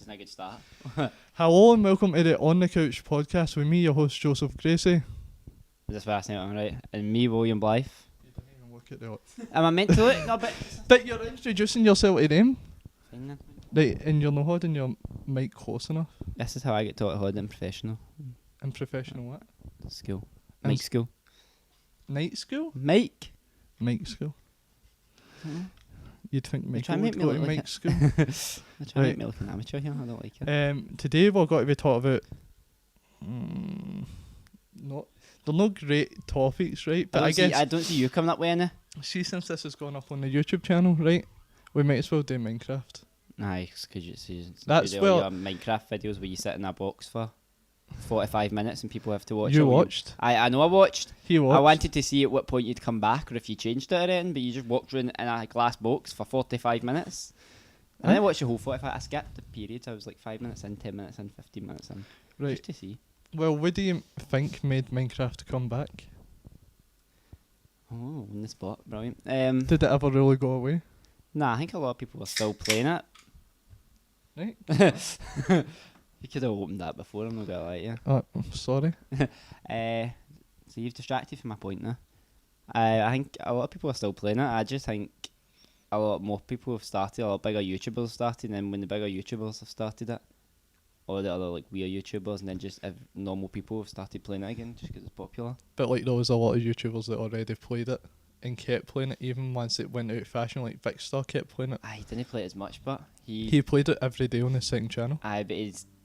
isn't a good start. Hello and welcome to the On the Couch podcast with me, your host Joseph Gracey. Is this fascinating, I'm right? And me, William Blyth. You didn't even look at the... Am I meant to look? No, but... But you're introducing yourself to them. Fine then. Right, and you're not holding your mic close enough. This is how I get taught to hold it in professional. In professional what? School. In Mic school. Night school? Mic? Mic school. You'd think Michael trying to would make me go to look like mic school. I try to make me look an amateur here, I don't like it. Today we're going to be talking about... they're not great topics, right? But I don't see you coming up with any. See, since this is going up on the YouTube channel, right? We might as well do Minecraft. Nice, because you see That's you well- your Minecraft videos where you sit in a box for 45 minutes and people have to watch it. You watched? I know I watched. He watched. I wanted to see at what point you'd come back or if you changed it or anything, but you just walked around in a glass box for 45 minutes. And then I watched the whole 45. I skipped the periods. I was like 5 minutes in, 10 minutes in, 15 minutes in. Right. Just to see. Well, what do you think made Minecraft come back? Oh, on the spot. Brilliant. Did it ever really go away? Nah, I think a lot of people are still playing it. Right. You could have opened that before, I'm not gonna lie to you. I'm sorry. So you've distracted from my point now. I think a lot of people are still playing it. I just think a lot more people have started, a lot bigger YouTubers started, and then when the bigger YouTubers have started it, or the other like weird YouTubers, and then just normal people have started playing it again just because it's popular. But like there was a lot of YouTubers that already played it and kept playing it even once it went out of fashion. Like Vicstar kept playing it. He didn't play it as much, but He played it every day on his second channel. But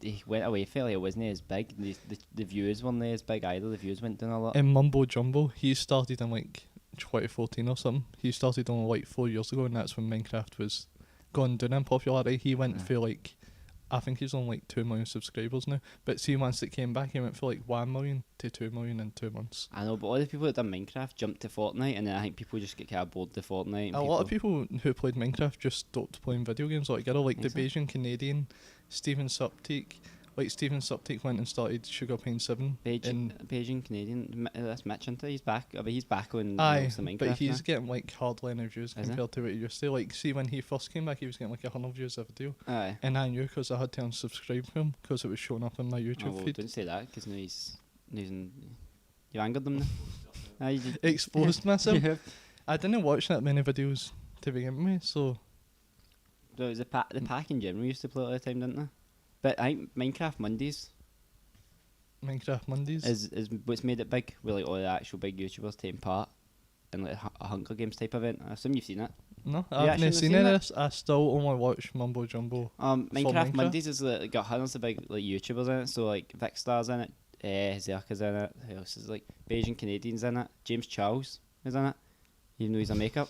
he went away fairly. It wasn't as big. The views weren't as big either. The views went down a lot. And Mumbo Jumbo, he started in like 2014 or something. He started only like 4 years ago, and that's when Minecraft was going down in popularity. He went for like, I think he's on like 2 million subscribers now. But see, once it came back, he went for like 1 million to 2 million in 2 months. I know, but all the people that done Minecraft jumped to Fortnite, and then I think people just get kind of bored to Fortnite. A lot of people who played Minecraft just stopped playing video games altogether, like the Beijing Canadian, Steven Suptic. Like Steven Suptic went and started Sugar Pine 7. Beijing Canadian, that's Mitch, isn't he? He's back. I mean, he's back on Aye, the Minecraft but he's now. getting like hardly any views compared to what he used to. Like, see, when he first came back, he was getting like 100 views a video. Aye. And I knew because I had to unsubscribe him because it was showing up on my YouTube feed. Don't say that, because now he's you angered them now. Aye, you did. Exposed myself. Yeah. I didn't watch that many videos to begin with, so... There was the pack in general used to play all the time, didn't they? But I think Minecraft Mondays Minecraft Mondays. is what's made it big, with like all the actual big YouTubers taking part in like a Hunger Games type event. I assume you've seen it. No, You I haven't actually seen seen any that? of this. I still only watch Mumbo Jumbo. Minecraft Mondays is like, got hundreds of big like YouTubers in it. So like Vicstar's in it, Zerka's in it. Who else is like Beijing Canadians in it? James Charles is in it. Even though he's a makeup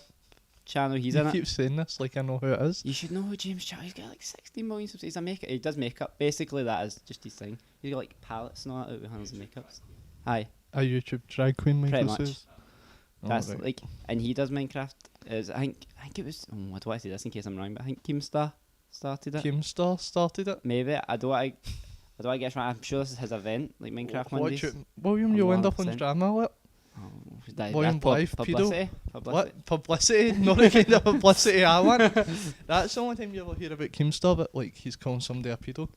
channel, he's in You it. keep saying this like I know who it is. You should know who James Charles. He's got like 16 million subscribers. He's a makeup. He does makeup. Basically, that is just his thing. He's got like palettes and all that out with hands and makeups. Aye, A YouTube drag queen, pretty Michael much. says. That's right. like, and he does Minecraft. I think it was. I don't want to say this in case I'm wrong, but I think Keemstar started it. Keemstar started it. Maybe I don't want to get wrong. I'm sure this is his event, like Minecraft Mondays. William, I'm you'll end up on 100%. drama alert. That's William Blyth, publicity. What? Publicity? Not the kind of publicity I want. That's the only time you ever hear about Keemstar, but like he's calling somebody a pedo.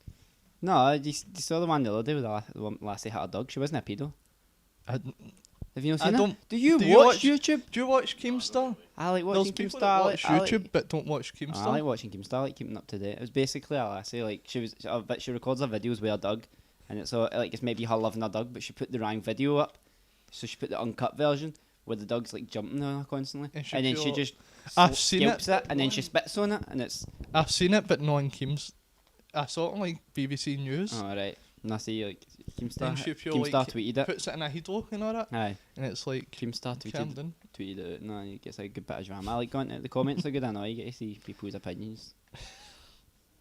No, you saw the one the other day with the one lassie had a dog. She wasn't a pedo. Have you not seen it? Do you watch YouTube? Do you watch Keemstar? I like There's watching people Keemstar. that watch YouTube but don't watch Keemstar. I like watching Keemstar. I like keeping up to date. It was basically a lassie. Like she records her videos with her dog, and it's like it's maybe her loving her dog, but she put the wrong video up, so she put the uncut version where the dog's like jumping on her constantly, and then she just I've seen scalps it, and then she spits on it, and it's. I've seen it, but not on Keemstar. I saw it on like BBC News. Oh right. And I see like Keemstar Keemstar tweeted it. Puts it in a headlock and all that. Aye. And it's like Keemstar tweeted it. No, it gets a good bit of drama. I like going to the comments are good. I know you get to see people's opinions.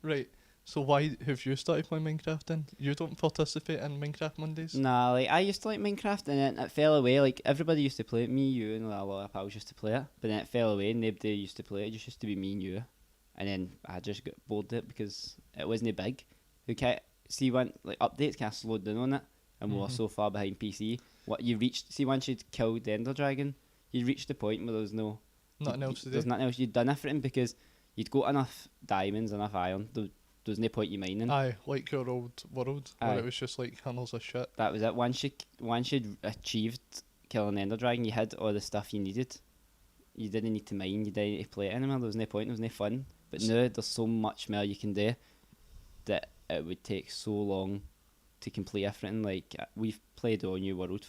Right. So why have you started playing Minecraft then? You don't participate in Minecraft Mondays? Nah, like I used to like Minecraft and then it fell away. Like everybody used to play it. Me, you, and a lot of pals used to play it. But then it fell away and nobody used to play it. It just used to be me and you. And then I just got bored of it because it wasn't big. Okay, see when like updates kind of slowed down on it, and we were so far behind PC. What you reached? See, once you'd killed the Ender Dragon, you reached the point where there was nothing else to do. There's nothing else you'd done everything because you'd got enough diamonds, enough iron. there was no point you mining. Aye, like your old world, where Aye. it was just like kernels of shit. That was it. Once you'd achieved killing Ender Dragon, you had all the stuff you needed. You didn't need to mine. You didn't need to play it anymore. There was no point. There was no fun. But now there's so much more you can do that it would take so long to complete everything. Like we've played All New World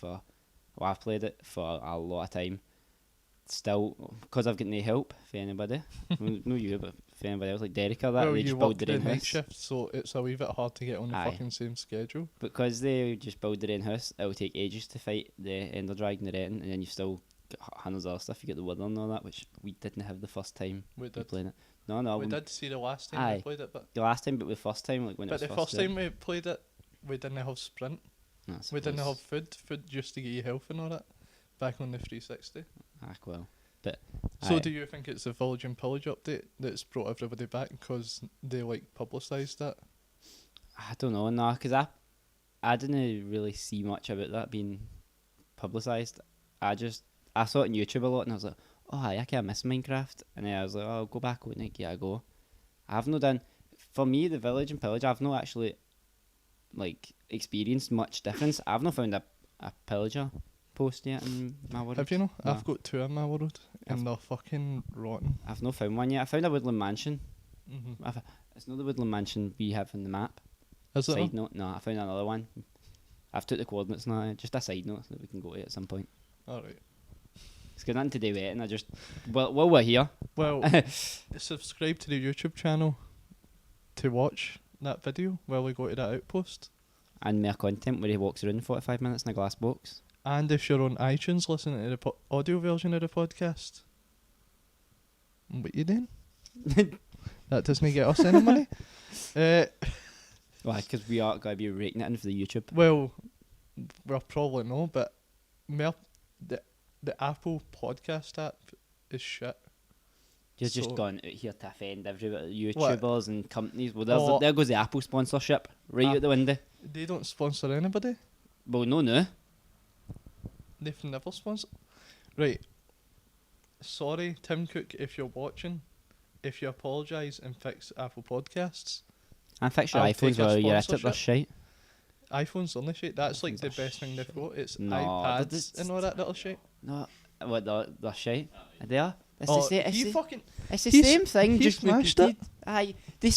I've played it for a lot of time. Still, because I've got no help for anybody. No you, but for anybody else like Derek or that, Well, they you just work build the their own night house. shift, so it's a wee bit hard to get on the Aye. fucking same schedule. Because they just build their own house, it will take ages to fight the Ender Dragon, the Retin, and then you've still got hundreds of other stuff. You get the Wither and all that, which we didn't have the first time We did. playing it. No, We did see the last time Aye. we played it, but the last time, but the first time, like when it was the first out. time we played it, we didn't have sprint. No, I We didn't suppose. have food. Food just to get you health and all that. Back on the 360. Well, but So aye. do you think it's the Village and Pillage update that's brought everybody back because they like publicised that? I don't know, no, because I didn't really see much about that being publicised. I saw it on YouTube a lot, and I was like, oh, I can't miss Minecraft, and then I was like, oh, I'll go back on it, give it a go. I've not done, for me, the Village and Pillage, I've not actually like experienced much difference. I've not found a pillager post yet in my world. Have you know? No. I've got two in my world, and they're fucking rotten. I've not found one yet. I found a woodland mansion. Mm-hmm. It's not the woodland mansion we have in the map. Is it? Side note, no, I found another one. I've took the coordinates now. Just a side note that we can go to at some point. Alright. It's got nothing to do with it, and I just while we're here, Well, subscribe to the YouTube channel to watch that video while we go to that outpost. and more content where he walks around 45 minutes in a glass box. And if you're on iTunes listening to the audio version of the podcast, what you doing? That doesn't get us any money. Why? Because we are going to be rating it in for the YouTube. Well, we'll probably know, but the Apple podcast app is shit. You're just So- gone out here to offend everybody, What? YouTubers and companies. Well, Oh. there goes the Apple sponsorship right out the window. They don't sponsor anybody. Well, no. They've never sponsored. Right. Sorry, Tim Cook, if you're watching. If you apologise and fix Apple Podcasts. And fix your I'll iPhones take a while you're at it, sponsorship. that's shite. iPhone's only shit. That's like iPhones the are best thing they've got. It's No, iPads that's- and all that little shit. No, what, they're shite. They are. It's Oh, the same. It's he the, fucking... it's the he's- same thing. he Just smashed repeated. Aye, they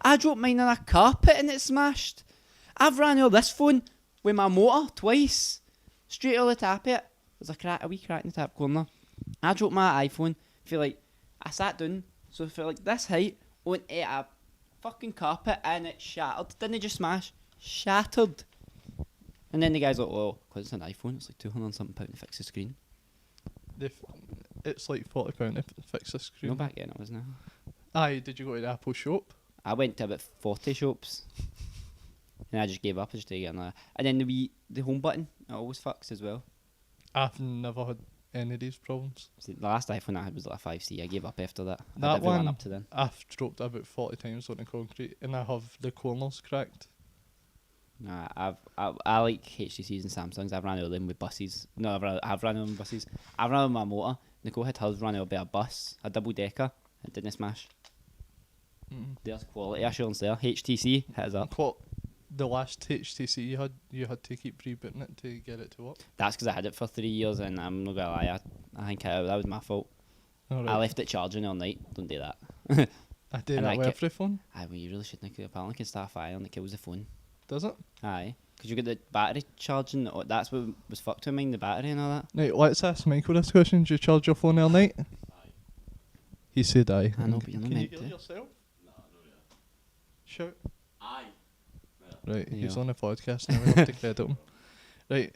I dropped mine on a carpet and it smashed. I've ran all this phone with my motor twice, straight on the tap of it. There's a wee crack in the top corner. I dropped my iPhone. Feel like I sat down, so for like this height, on a fucking carpet, and it shattered. Didn't it just smash? Shattered. And then the guy's like, "Oh, because it's an iPhone, it's like £200 and something to fix the screen." It's like £40 to fix the screen. No, back then it wasn't. Aye, did you go to the Apple shop? I went to about 40 shops, and I just gave up. I just to get another. And then the home button, it always fucks as well. I've never had any of these problems. See, the last iPhone I had was like a 5C. I gave up after that. I That had everyone one- up to then. I've dropped about 40 times on the concrete and I have the corners cracked. Nah, I like HTCs and Samsungs. I've ran out of them with buses. No, I've ran out of them with buses. I've ran out of my motor. Nicole had hers run out by a bus, a double decker. It didn't smash. There's quality assurance there. HTC, hit us up. What the last HTC you had to keep rebooting it to get it to work. That's because I had it for 3 years, and I'm not gonna lie, I think that was my fault. All I right. left it charging all night. Don't do that. I do and that I with kept- every phone. Aye, well, you really shouldn't. Apparently, it can start a fire and it kills the phone. Does it? Aye, because you get the battery charging. That's what was fucked with mine, the battery and all that. Right, let's ask Michael this question. Do you charge your phone all night? Aye. He said aye. I know, but you're not Can you meant hear to. yourself? No, not yet. Shout. Aye. Right, he's Yeah. on a podcast now. We have to credit him. Right,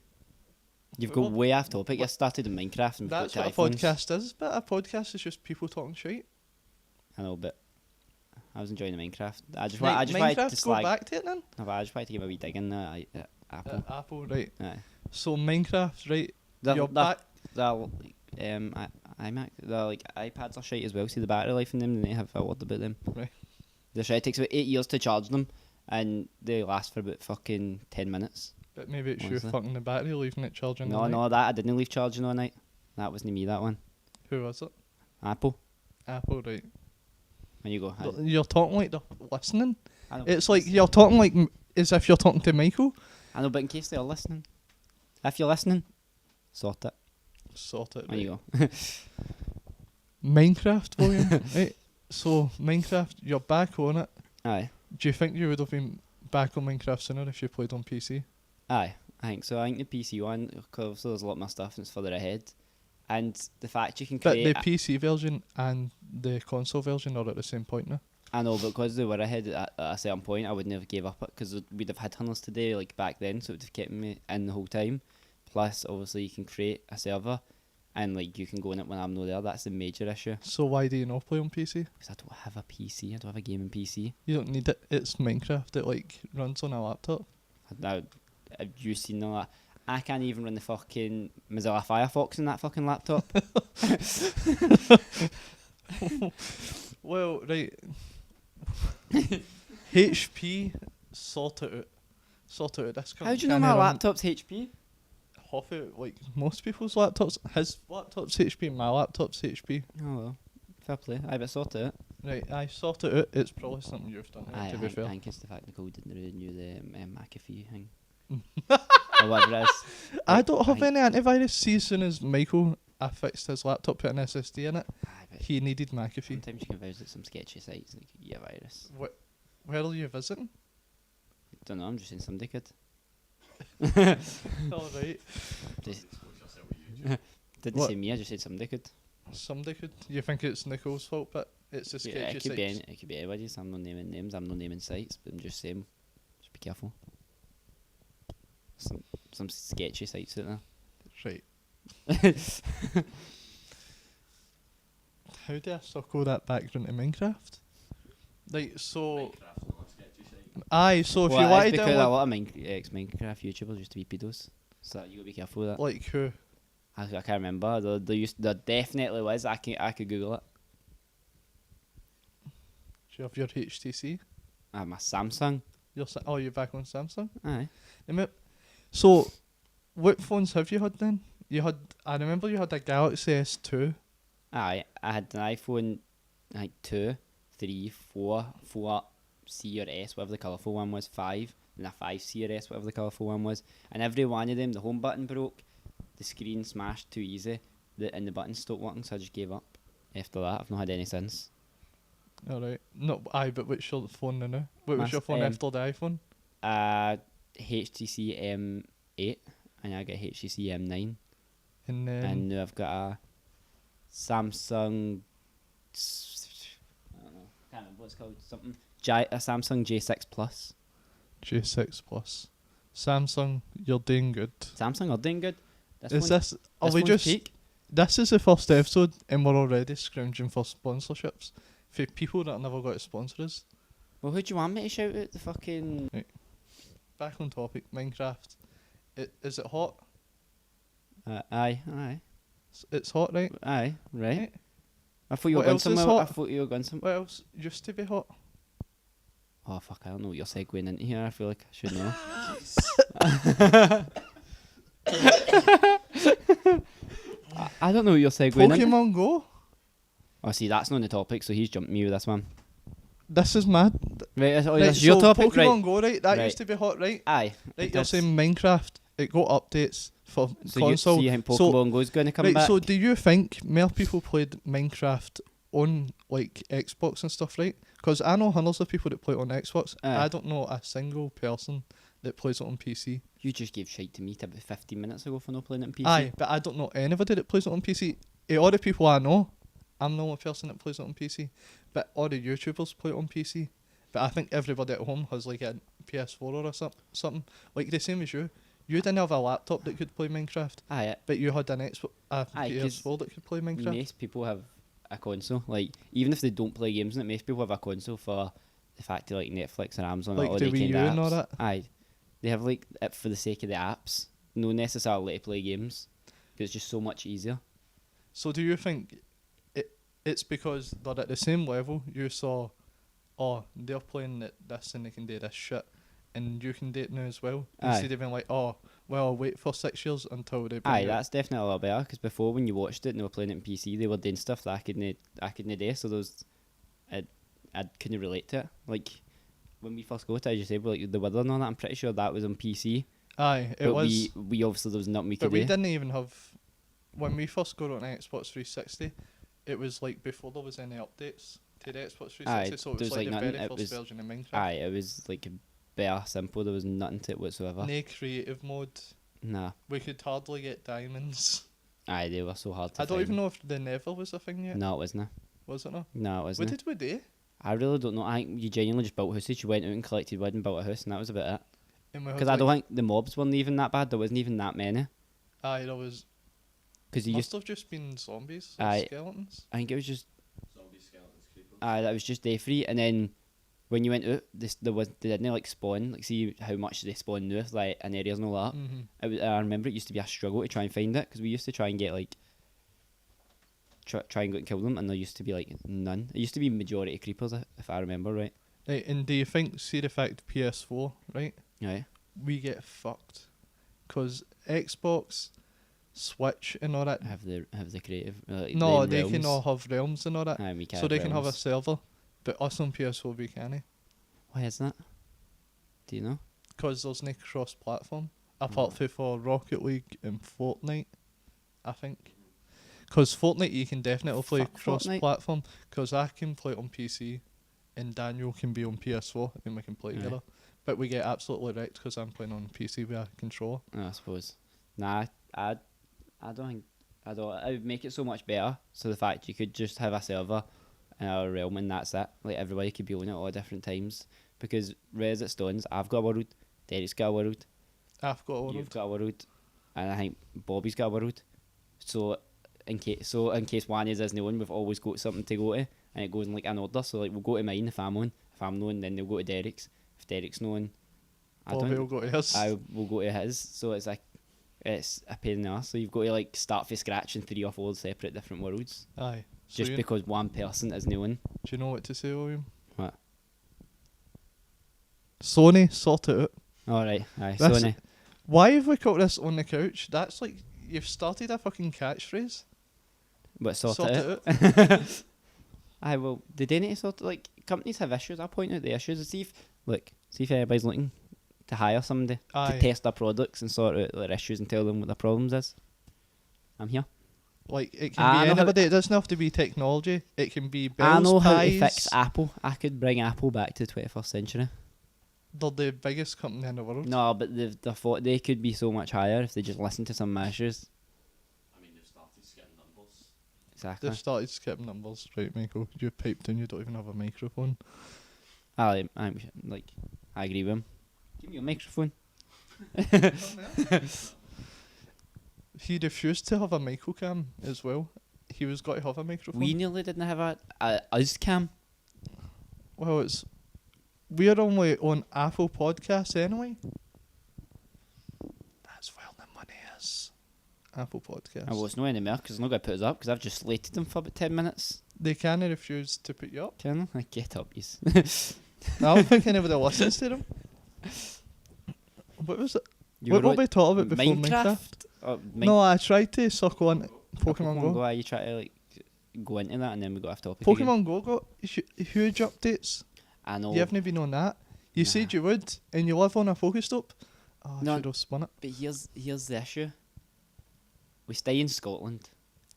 You've got way off topic. You started in Minecraft and that's got what to a iPhones. podcast is. But a podcast is just people talking shit. I know, but I was enjoying the Minecraft. I just Right, wanted to Minecraft, go slag. back to it then. No, but I just wanted to give a wee dig in Apple. Apple, right. Aye. So Minecraft, right. The, You're the, back. the, iMac, the iPads are shite as well. See the battery life in them, and they have a word about them. Right. The shite takes about 8 years to charge them, and they last for about fucking 10 minutes. But maybe it's you Honestly. fucking the battery, leaving it charging. all No, night. that I didn't leave charging all night. That wasn't me. That one. Who was it? Apple. Apple, right. When you go, You're talking like they're listening. I know, It's but like you're talking like as if you're talking to Michael. I know, but in case they're listening, if you're listening, sort it. Sort it. There Right. you go. Minecraft, William. Right. So Minecraft, you're back on it. Aye. Do you think you would have been back on Minecraft sooner if you played on PC? Aye, I think so. I think the PC one, because there's a lot more stuff and it's further ahead. And the fact you can But create... the PC version and the console version are at the same point now. I know, but because they were ahead at a certain point, I wouldn't have gave up it, because we'd have had tunnels today, like back then, so it would have kept me in the whole time. Plus, obviously, you can create a server, and like you can go in it when I'm not there. That's the major issue. So why do you not play on PC? Because I don't have a PC, I don't have a gaming PC. You don't need it. It's Minecraft. It like runs on a laptop. Now, have you seen all that? I can't even run the fucking Mozilla Firefox in that fucking laptop. Well, right. HP sort it out. Sort it out. This How do you know my laptop's HP? Half it, like most people's laptops. His laptop's HP, my laptop's HP. Oh well, fair play. I bet sort it. Right, I sort it out. It's probably something you've done, I to be fair. think it's the fact Nicole didn't renew the McAfee thing. Or whatever it is. I don't have think- any antivirus. See, as soon as Michael, I fixed his laptop, put an SSD in it, Aye, but he needed McAfee. sometimes you can visit some sketchy sites and you get a virus. Where are you visiting? Don't know, I'm just saying somebody could. Alright. Didn't What? say me, I just said somebody could. Somebody could. You think it's Nicole's fault, but it's a sketchy Yeah, it could be sites. it could be anybody's. I'm not naming names, I'm not naming sites, but I'm just saying, just be careful. Some sketchy sites out there. Right. How do I circle that back into Minecraft? Like, so... Aye, so if Well, you it's wanted because to... a lot of ex-Minecraft YouTubers used to be pedos, so you gotta be careful with that. Like who? I can't remember. There definitely was. I could Google it. Do you have your HTC? I have my Samsung. Oh, you're back on Samsung? Aye. So, what phones have you had then? I remember you had a Galaxy S2. Aye. I had an iPhone, like 2, 3, 4, 4C or S, whatever the colourful one was, 5, and a 5C or S, whatever the colourful one was. And every one of them, the home button broke, the screen smashed too easy, and the buttons stopped working, so I just gave up. After that, I've not had any since. Alright. No, aye, but what's your phone now? What was Mas- your phone after the iPhone? HTC M8, and I got HTC M9, And then... and now I've got a Samsung. I don't know. Can't remember what it's called. Something. A Samsung J6 Plus. J6 Plus. Samsung, you're doing good. Samsung are doing good. Is this... Are this we one's just... peak. This is the first episode and we're already scrounging for sponsorships for people that never got to sponsor us. Well, who do you want me to shout out? The fucking. Back on topic, Minecraft. Is it hot? Aye. It's hot, right? Right. I thought you were What going else is somewhere. I hot? thought you were going somewhere. What else used to be hot? Oh fuck! I don't know what you're segueing into here. I feel like I should know. I don't know what you're segueing into. Pokemon Go? Oh, see, that's not the topic, so he's jumped me with this one. This is mad. Right, that's Right, your so topic, Pokemon right? Go, right? That Right. used to be hot, right? Aye. Right, it you're does. saying Minecraft, it got updates for So console. you think So- Pokemon Go's going to come right, back? so do you think more people played Minecraft on like Xbox and stuff, right? Because I know hundreds of people that play it on Xbox. Aye. I don't know a single person that plays it on PC. You just gave shite to me about 15 minutes ago for not playing it on PC. Aye, but I don't know anybody that plays it on PC. All the people I know, I'm the only person that plays it on PC. But all the YouTubers play it on PC. But I think everybody at home has like a PS4 or something. Like the same as you. You didn't have a laptop that could play Minecraft, Aye, but you had a Aye, 'cause PS4 that could play Minecraft. most people have a console. Like, even if they don't play games on it, most people have a console for the fact of like Netflix and Amazon Like or all the the Wii kind U of and all apps. that? Aye. They have like it for the sake of the apps, no necessarily to play games. 'Cause it's just so much easier. So do you think it's because they're at the same level? You saw, oh, they're playing this and they can do this shit, and you can do it now as well. Aye. Instead of being like, oh, well, I'll wait for 6 years until they. bring Aye, it. that's definitely a lot better. Because before, when you watched it and they were playing it on PC, they were doing stuff that I couldn't do. So I couldn't relate to it. Like, when we first got it, as you said, like the weather and all that, I'm pretty sure that was on PC. Aye, it But was. we obviously there was nothing we could But we do. didn't even have. When we first got on Xbox 360, it was like before there was any updates to the Xbox 360, Aye, so it there was was, like like, the nothing, very it first was- version of Minecraft. Aye, it was like bare simple. There was nothing to it whatsoever. No creative mode. Nah. We could hardly get diamonds. Aye, they were so hard to I don't find. even know if the Nether was a thing yet. No, it wasn't. Was it not? No, it What wasn't. did we do? I really don't know. I think you genuinely just built houses. You went out and collected wood and built a house, and that was about it. And we had, Because I don't think the mobs weren't even that bad. There wasn't even that many. Aye, there was. Because you Must used, have just been zombies, Aye. skeletons. I think it was just, Zombies, skeletons, creepers. that was just day free. And then when you went out, they didn't like spawn. Like see how much they spawn now, like in areas and all that. Mm-hmm. I remember it used to be a struggle to try and find it because we used to try and get like try and go and kill them, and there used to be like none. It used to be majority creepers, if I remember right. Right, and do you think, see the fact PS4, right? Right. We get fucked. Because Xbox, Switch, and all that. Have the creative. No, the they can realms. all have realms and all that. Aye, we can't So they can have a realms. server. But us on PS4, we can't. Why is that? Do you know? Because there's no cross platform. Apart from for Rocket League and Fortnite, I think. Because Fortnite, you can definitely play Fuck cross Fortnite. platform. Because I can play it on PC, and Daniel can be on PS4, and we can play Aye. together. But we get absolutely wrecked because I'm playing on PC with a controller. I suppose. Nah, I don't think. I don't. It would make it so much better. So the fact you could just have a server in our realm and that's it. Like everybody could be on it all different times. Because Res at Stones, I've got a world, Derek's got a world, I've got all you've of got a world, and I think Bobby's got a world. So in case one is isn't on, we've always got something to go to, and it goes in like an order. So like we'll go to mine if I'm on. If I'm known, then they'll go to Derek's. If Derek's known, Bobby will go to his. I will go to his. So it's like it's a pain in the arse. So you've got to like start from scratch in 3 or 4 separate different worlds, Aye. So just because one person is known. do you know what to say, William? What? Sony, sort it out. All right, aye. That's- Sony. Why have we got this on the couch? That's like, you've started a fucking catchphrase. But sort it out. it out. Aye, well, they do need to sort. Like companies have issues. I point out the issues and see if anybody's looking to hire somebody Aye. to test their products and sort out their issues and tell them what their problems is. I'm here. Like, it I can be know how- anybody. It doesn't have to be technology. It can be I bills, know how to pies. fix Apple. I could bring Apple back to the 21st century. They're the biggest company in the world. No, but they thought they could be so much higher if they just listened to some measures. I mean, they've started skipping numbers. Exactly. They've started skipping numbers. Right, Michael? You piped in, you don't even have a microphone. I agree with him. Give me a microphone. He refused to have a microcam as well. He was got to have a microphone. We nearly didn't have a us cam. Well, we're only on Apple Podcasts anyway. That's where the money is. Apple Podcasts. Well, it's not anymore because I'm not going to put us up because I've just slated them for about 10 minutes. They can't refuse to put you up. Can I? Get up, yes. I don't think anybody listens to them. What was it? What were we talking about before Minecraft? Oh, No, I tried to suckle on Pokemon Go. Aye, you try to like go into that and then we got off topic again. Pokemon Go got huge updates. I know. You haven't been on that. You Nah. said you would, and you live on a Pokestop. Oh, I No. should have spun it. But here's the issue. We stay in Scotland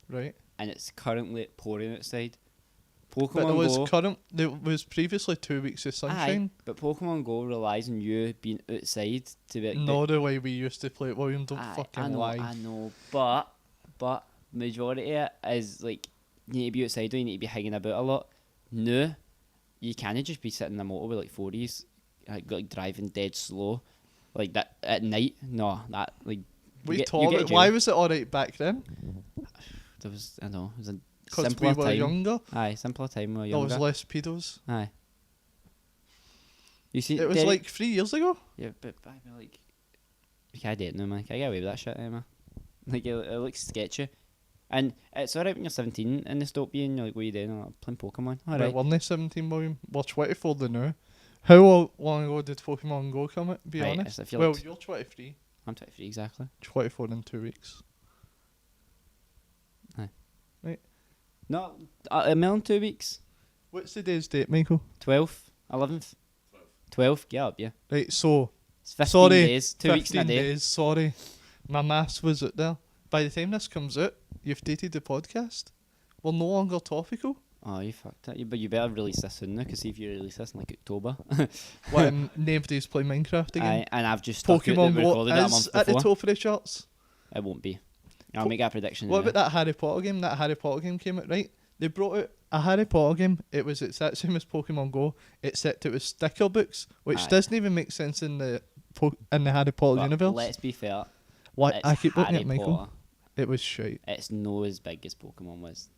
Right. and it's currently pouring outside. But there Pokemon Go. there was previously 2 weeks of sunshine. Aye, but Pokemon Go relies on you being outside to be. Not the way we used to play it, William. Don't Aye, fucking I know, lie. I know, but majority of it is like you need to be outside or you need to be hanging about a lot. No, you can't just be sitting in a motor with like 40s, like driving dead slow, like that at night. No, that like. We you taught get it. jail. Why was it alright back then? There was, I know, it was a Because we simpler were time. younger. Aye, simpler time. We were There younger. was less pedos. Aye. You see, It was Derek- like 3 years ago. Yeah, but I mean, like, you can't date no man. Can I get away with that shit, Emma? Like, it looks sketchy. And it's alright when you're 17 and they stop you and you're like, what are you doing? I'm like, playing Pokemon. Right, Alright. we're not 17, William. We're 24 the now. How long ago did Pokemon Go come out? Be Right, honest. I feel Well, like- you're 23. I'm 23 exactly. 24 in 2 weeks. No, a million 2 weeks. What's today's date, Michael? 12th, 11th. 12, get up, yeah. Right, so It's 15 sorry, days, 2 weeks and a 15 day. days, sorry. My maths was out there. By the time this comes out, you've dated the podcast. We're no longer topical. Oh, you fucked it. But you better release this soon now, because if you release this in like October. When nobody's playing Minecraft again. Aye, and I've just stuck Pokemon it, we Go recorded that a is month at the before. top of the charts. It won't be. I'll make a prediction. What anyway. about that Harry Potter game? That Harry Potter game came out, right? They brought out a Harry Potter game. It's the same as Pokemon Go, except it was sticker books, which Aye. doesn't even make sense in the Harry Potter But universe. let's be fair. What? It's I keep looking Harry at Michael. Potter. It was shite. It's no as big as Pokemon was.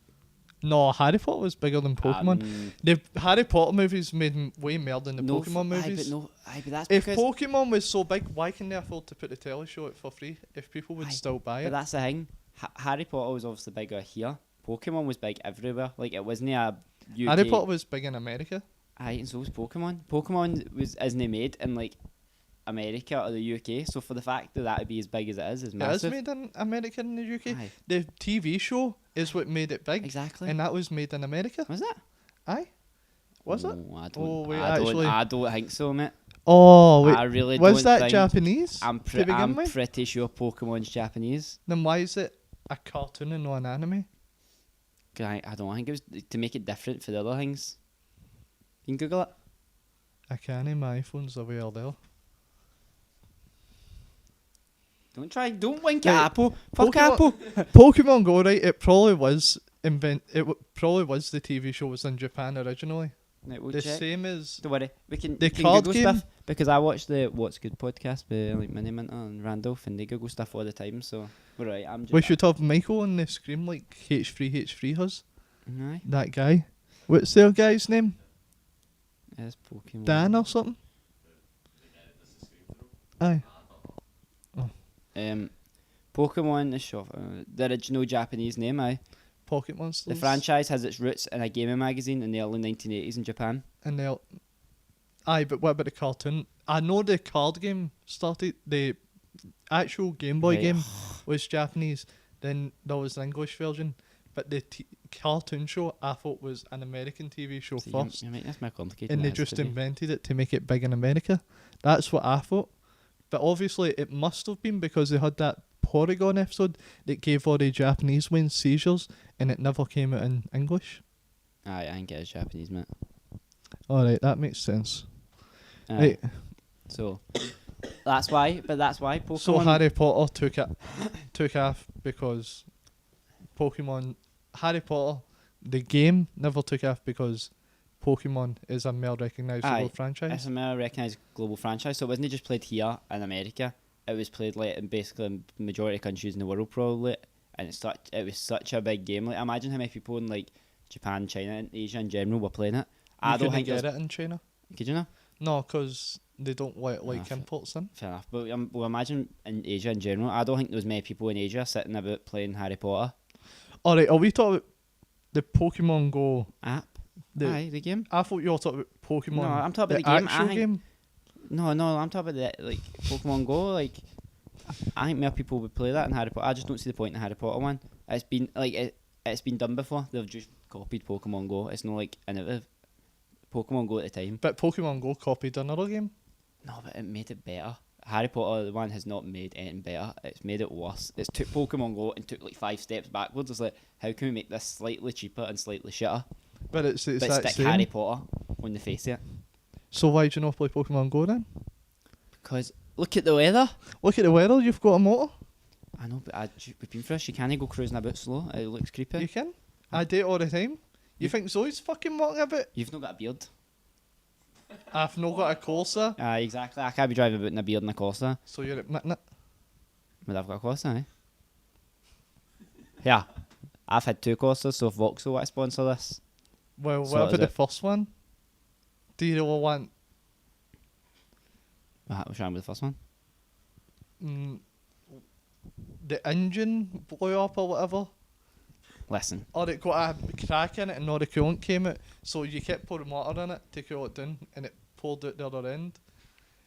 No, Harry Potter was bigger than Pokemon. The Harry Potter movies made way more than the Pokemon movies. But that's If because. Pokemon was so big, why can they afford to put the telly show out for free if people would Aye, still buy But it? that's the thing. Harry Potter was obviously bigger here. Pokemon was big everywhere. Like, it wasn't a UK. Harry Potter was big in America. Aye, and so was Pokemon. Pokemon isn't made in like America or the UK. So for the fact that would be as big as it is It is massive. made in America and the UK. Aye, The TV show is what made it big, exactly. and that was made in America. Was it? Aye, was it? Oh, I don't. Oh, wait, I don't. actually- I don't think so, mate. Oh wait, I really was don't that think. Japanese I'm to begin I'm with? pretty sure Pokemon's Japanese. Then why is it a cartoon and not an anime? 'Cause I don't think it was to make it different for the other things. You can Google it. I can't. My iPhone's away there. Don't wink Right, at Apple. Fuck Pokemon- Apple. Pokemon Go, right? It probably was probably was the TV show was in Japan originally. Right, we'll The check. same as Don't worry, we can. the you can card Google game. stuff because I watch the What's Good podcast by like Mini Minter and Randolph, and they Google stuff all the time. So we're right. I'm just. we should have Michael on the screen like H3 has. Aye, That guy. What's their guy's name? it's Pokemon. Dan or something? Aye. Pokemon is the original Japanese name. Aye, Pocket Monsters. the franchise has its roots in a gaming magazine in the early 1980s in Japan. And they'll. Aye, but what about the cartoon? I know the card game started. The actual Game Boy Right. game was Japanese. Then there was the English version. But the cartoon show I thought was an American TV show See, first. you make this more complicated. And than they it has just to be. invented it to make it big in America. That's what I thought. But obviously it must have been because they had that Porygon episode that gave all the Japanese ones seizures and it never came out in English. Aye, I think it is Japanese, mate. Alright, that makes sense. Aye. Right. So that's why. But that's why Pokemon. So Harry Potter took off because Pokemon Harry Potter the game never took off because Pokemon is a more recognisable Aye, franchise. It's a more recognised global franchise, so it wasn't just played here in America. It was played like in basically the majority of countries in the world, probably. And it was such a big game. Like, imagine how many people in like Japan, China, and Asia in general were playing it. I don't think get it in China. Could you know? No, because they don't like fair. imports in. Fair enough. But well, imagine in Asia in general. I don't think there was many people in Asia sitting about playing Harry Potter Alright, are we talking about the Pokemon Go? app. The, The game. I thought you were talking about Pokemon. No, I'm talking about the game. I actual think- game. No, I'm talking about the like Pokemon Go. Like, I think more people would play that in Harry Potter. I just don't see the point in the Harry Potter one. It's been like it's been done before. They've just copied Pokemon Go. It's not like innovative. Pokemon Go at the time. But Pokemon Go copied another game. No, but it made it better. Harry Potter, the one, has not made anything better. It's made it worse. It's took Pokemon Go and took like 5 steps backwards. It's like, how can we make this slightly cheaper and slightly shitter? But it's But that stick same. Harry Potter on the face of it. So why do you not play Pokemon Go then? Because look at the weather. Look at the weather, you've got a motor. I know, but we've been fresh. You can't go cruising a bit slow. It looks creepy. You can. I do it all the time. You think Zoe's fucking walking a bit? You've not got a beard. I've not got a Corsa, Exactly. I can't be driving about in a beard and a Corsa. so you're admitting it. But I've got a Corsa, eh? Yeah. I've had 2 Corsas, so if Vauxhall want to sponsor this. Well, So what is about the it- first one? Do you really want What's wrong with the first one? the engine blew up or whatever? Listen. Or it got a crack in it and all the coolant came out, so you kept pouring water in it to cool it down and it poured out the other end.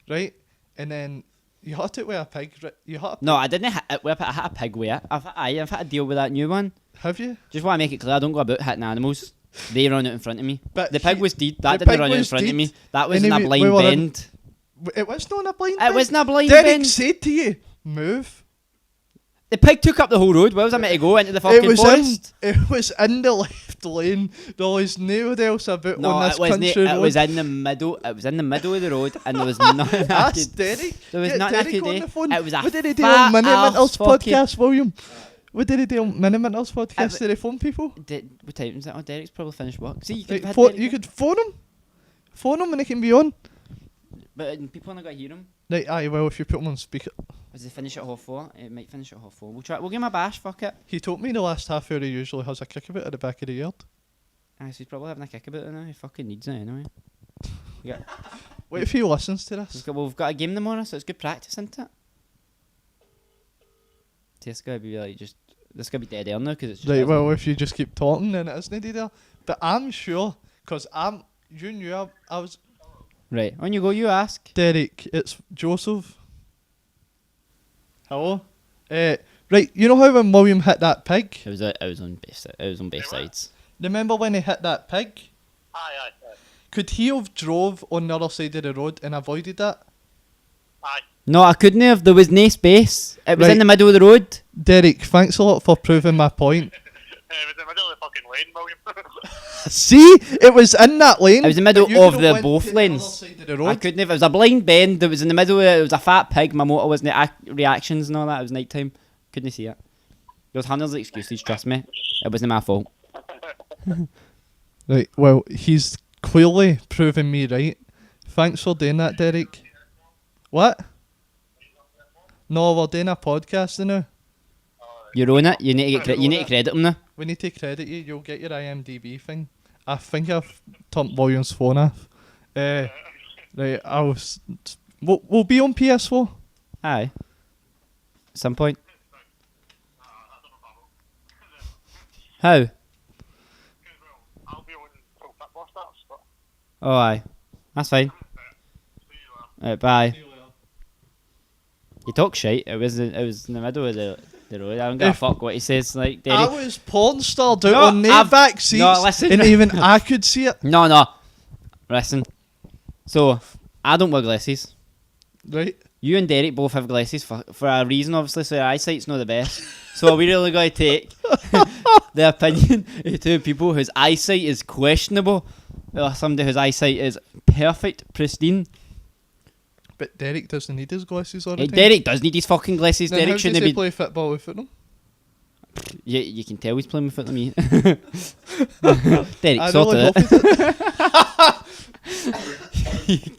Right? And then you hit it with a pig. You hit No, I didn't hit it with it. I hit a pig with it. I've had to deal with that new one. Have you? Just want to make it clear, I don't go about hitting animals. They run out in front of me. But The pig he- was dead. That the didn't pig run out in was front of dead. me. That was in Anyway, a blind we were in- bend. It was not a blind It bend. wasn't a blind Derek bend. said to you, move. The pig took up the whole road. Where was I meant to go? Into the It fucking was forest? it was in the left lane. There was nowhere else about No, on this it wasn't. country It road. was in the middle. It was in the middle of the road, and there was nothing I That's could. Derek. There was Get nothing I Derek could on do. the phone. It was a What did he do fat on Mini ass Mental's fucking- podcast, William? What did he do on Mini Mental's podcast? Did he phone people? What time was it? Oh, Derek's probably finished work. See, you could Like, have had Derek you on. could phone him. Phone him and he can be on. But people aren't going to hear him. Right, aye, well, if you put him on speaker. Does he finish at 4:30? It might finish at 4:30. We'll try. We'll give him a bash. Fuck it. He told me the last half hour he usually has a kickabout at the back of the yard. So he's probably having a kick about it now. He fucking needs it anyway. We got, What if he listens to this? we've got a game tomorrow, so it's good practice, isn't it? See, it's going to be like just. This is going to be dead air now because it's just. Right, us. well, if you just keep talking, then it isn't there. But I'm sure, because you knew I was. Right, on you go. You ask. Derek, it's Joseph. Hello? Right, you know how when William hit that pig? It was on both sides. Remember when he hit that pig? Aye. Could he have drove on the other side of the road and avoided that? Aye. No, I couldn't have. There was no space. It was Right. in the middle of the road. Derek, thanks a lot for proving my point. It was in the middle of the fucking lane, William. See? It was in that lane. It was in the middle but you of could've the went both to the other lanes. side of the I road. couldn't have. It was a blind bend. It was in the middle. It was a fat pig. My motor wasn't reactions and all that. It was night time. Couldn't see it. There was hundreds of excuses. Trust me. It wasn't my fault. Right, well, he's clearly proving me right. Thanks for doing that, Derek. What? No, we're doing a podcast now. You own it. You need to get. You need to credit them now. We need to credit you. You'll get your IMDb thing. I think I've turned William's phone off. Right, we'll be on PS4. Aye. At some point. How? I'll be on till football starts, but Oh, aye. That's fine. see you later. Right, bye. You talk shite. It was in the middle of the road. I don't give a If- fuck what he says. Like, I Derek. was porn starred out No, on the I've- back seats, no, listen. and even I could see it. No. Listen. So, I don't wear glasses. Right? You and Derek both have glasses for a reason, obviously, so your eyesight's not the best. So are we really going to take the opinion of two people whose eyesight is questionable, or somebody whose eyesight is perfect, pristine? But Derek doesn't need his glasses all the Hey, time. Derek does need his fucking glasses. Then how Derek does shouldn't he be. play football without them? You can tell he's playing with foot me. Derek, I sort really it. hope he did.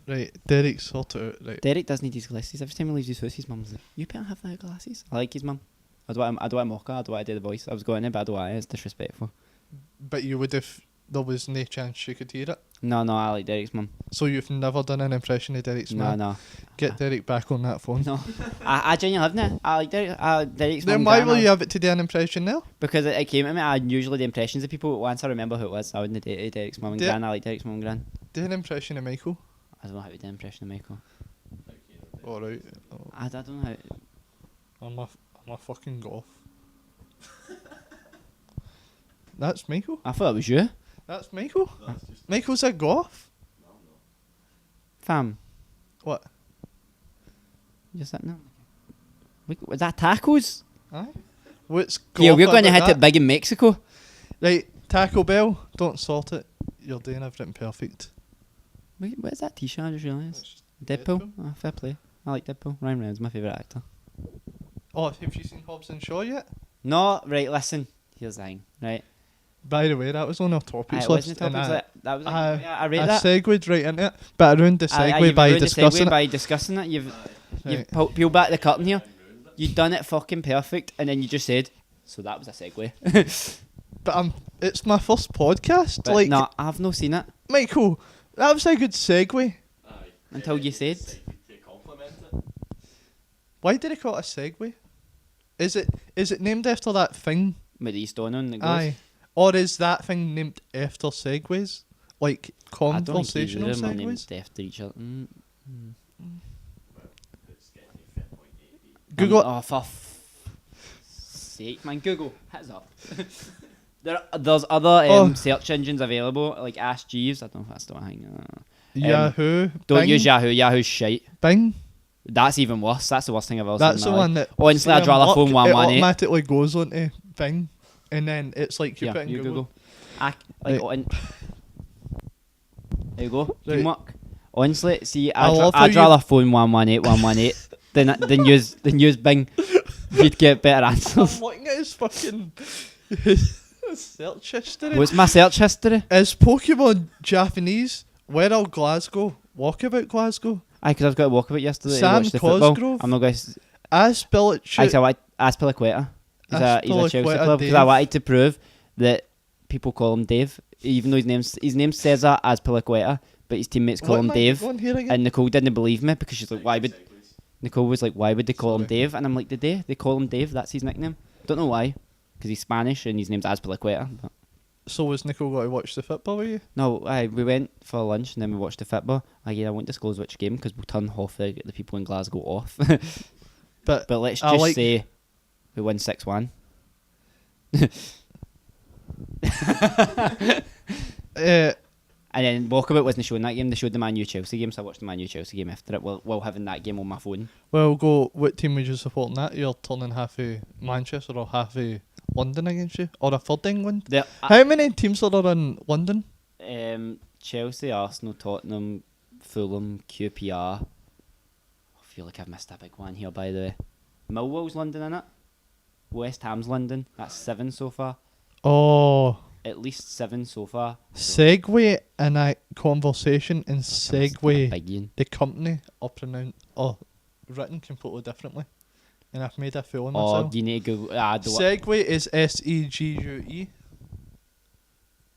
Right, Derek, sort it out. Right. Derek does need his glasses. Every time he leaves his house, his mum's like, "You better have the glasses." I like his mum. I don't want to mock her. I don't want to do the voice. I was going in, but I don't want to. It's disrespectful. But you would if there was no chance she could hear it. No, I like Derek's mum. So you've never done an impression of Derek's mum? No. Get Derek back on that phone. No, I genuinely have now. I like Derek's Then mum. why Grandma, will you have it to do an impression now? Because it came to me. I usually do impressions of people. Once I remember who it was, I wouldn't do Derek's mum and Yeah. Gran. I like Derek's mum and Gran. Do an impression of Michael. I don't know how to do an impression of Michael. Alright. I don't know how. I'm a fucking golf. That's Michael? I thought it was you, That's Michael? That's just Michael's a golf? fam. What? Just that no. Was that tacos? Aye. What's Yeah, golf we're going to about hit it that? big in Mexico. Right, Taco Bell, don't sort it. You're doing everything perfect. Wait, what is that T-shirt? I just realised. It's Deadpool. Deadpool. Oh, fair play. I like Deadpool. Ryan Reynolds, my favourite actor. Oh, have you seen Hobbs and Shaw yet? No, right. Listen, here's the thing. Right, By the way, that was on our it topics wasn't list. the topics. That was. Yeah, I read I that. segued right into it, but I ruined the segue you've by ruined the discussing segue it. by discussing it. You've Right. peeled back the curtain here. You done it fucking perfect, and then you just said, "So that was a segue." But it's my first podcast. But like, no, I've not seen it Michael, that was a good segue. aye. until you said. To compliment it. Why did he call it a segue? Is it named after that thing? With the stone on the goes. Aye. Or is that thing named after segues? Like I don't think conversational either of them are segues? named after each other. It's getting to 5.8. Google. Oh, for sake, man! Google, heads up. There's other Oh. search engines available, like Ask Jeeves. I don't know if that's still a thing. Yahoo. Don't Bing, use Yahoo. Yahoo's shite. Bing. That's even worse. That's the worst thing I've ever That's seen. the in my one life. that. Honestly, I'd rather phone It 118. automatically goes onto Bing, and then it's like you Yeah, put in you Google. Like, Right. there you go. Right. Teamwork. Honestly, see, I love how I'd you- rather phone 118 than use Bing. You'd get better answers. I'm looking at his fucking his search history. What's my search history? Is Pokemon Japanese? Where are Glasgow? Walkabout Glasgow? Aye, because I was going to walkabout yesterday to Sam watch the football. Cosgrove? I'm not going to... Aspilicueta. Actually, Aspilicueta. He's a Chelsea Aspilicueta club. Because I Dave. wanted to prove that people call him Dave, even though his name's Cesar Aspilicueta, but his teammates call What him am I Dave. going here again? And Nicole didn't believe me because she's like, why would... Nicole was like, why would they call him Sorry. Dave? And I'm like, did they? They call him Dave. That's his nickname. Don't know why. Because he's Spanish and his name's Aspilicueta. But So was Nicole got to watch the football with you? no, we went for lunch and then we watched the football. Again, I won't disclose which game because we'll turn half the people in Glasgow off. But But let's I just like- say we won 6-1. uh, And then Walkabout wasn't showing that game. They showed the Man U Chelsea game, so I watched the Man U Chelsea game after it while having that game on my phone. well, go. What team would you support in that? You're turning half of Manchester or half of London against you, or a third England? How many teams are there in London? Chelsea, Arsenal, Tottenham, Fulham, QPR. I feel like I've missed a big one here, by the way. Millwall's London, innit? West Ham's London. That's 7 so far. Oh, At least 7 so far. segue in a conversation and segue. Big Ian. The company are written completely differently, and I've made a fool of Oh, myself. you need to go. Segway is SEGUE.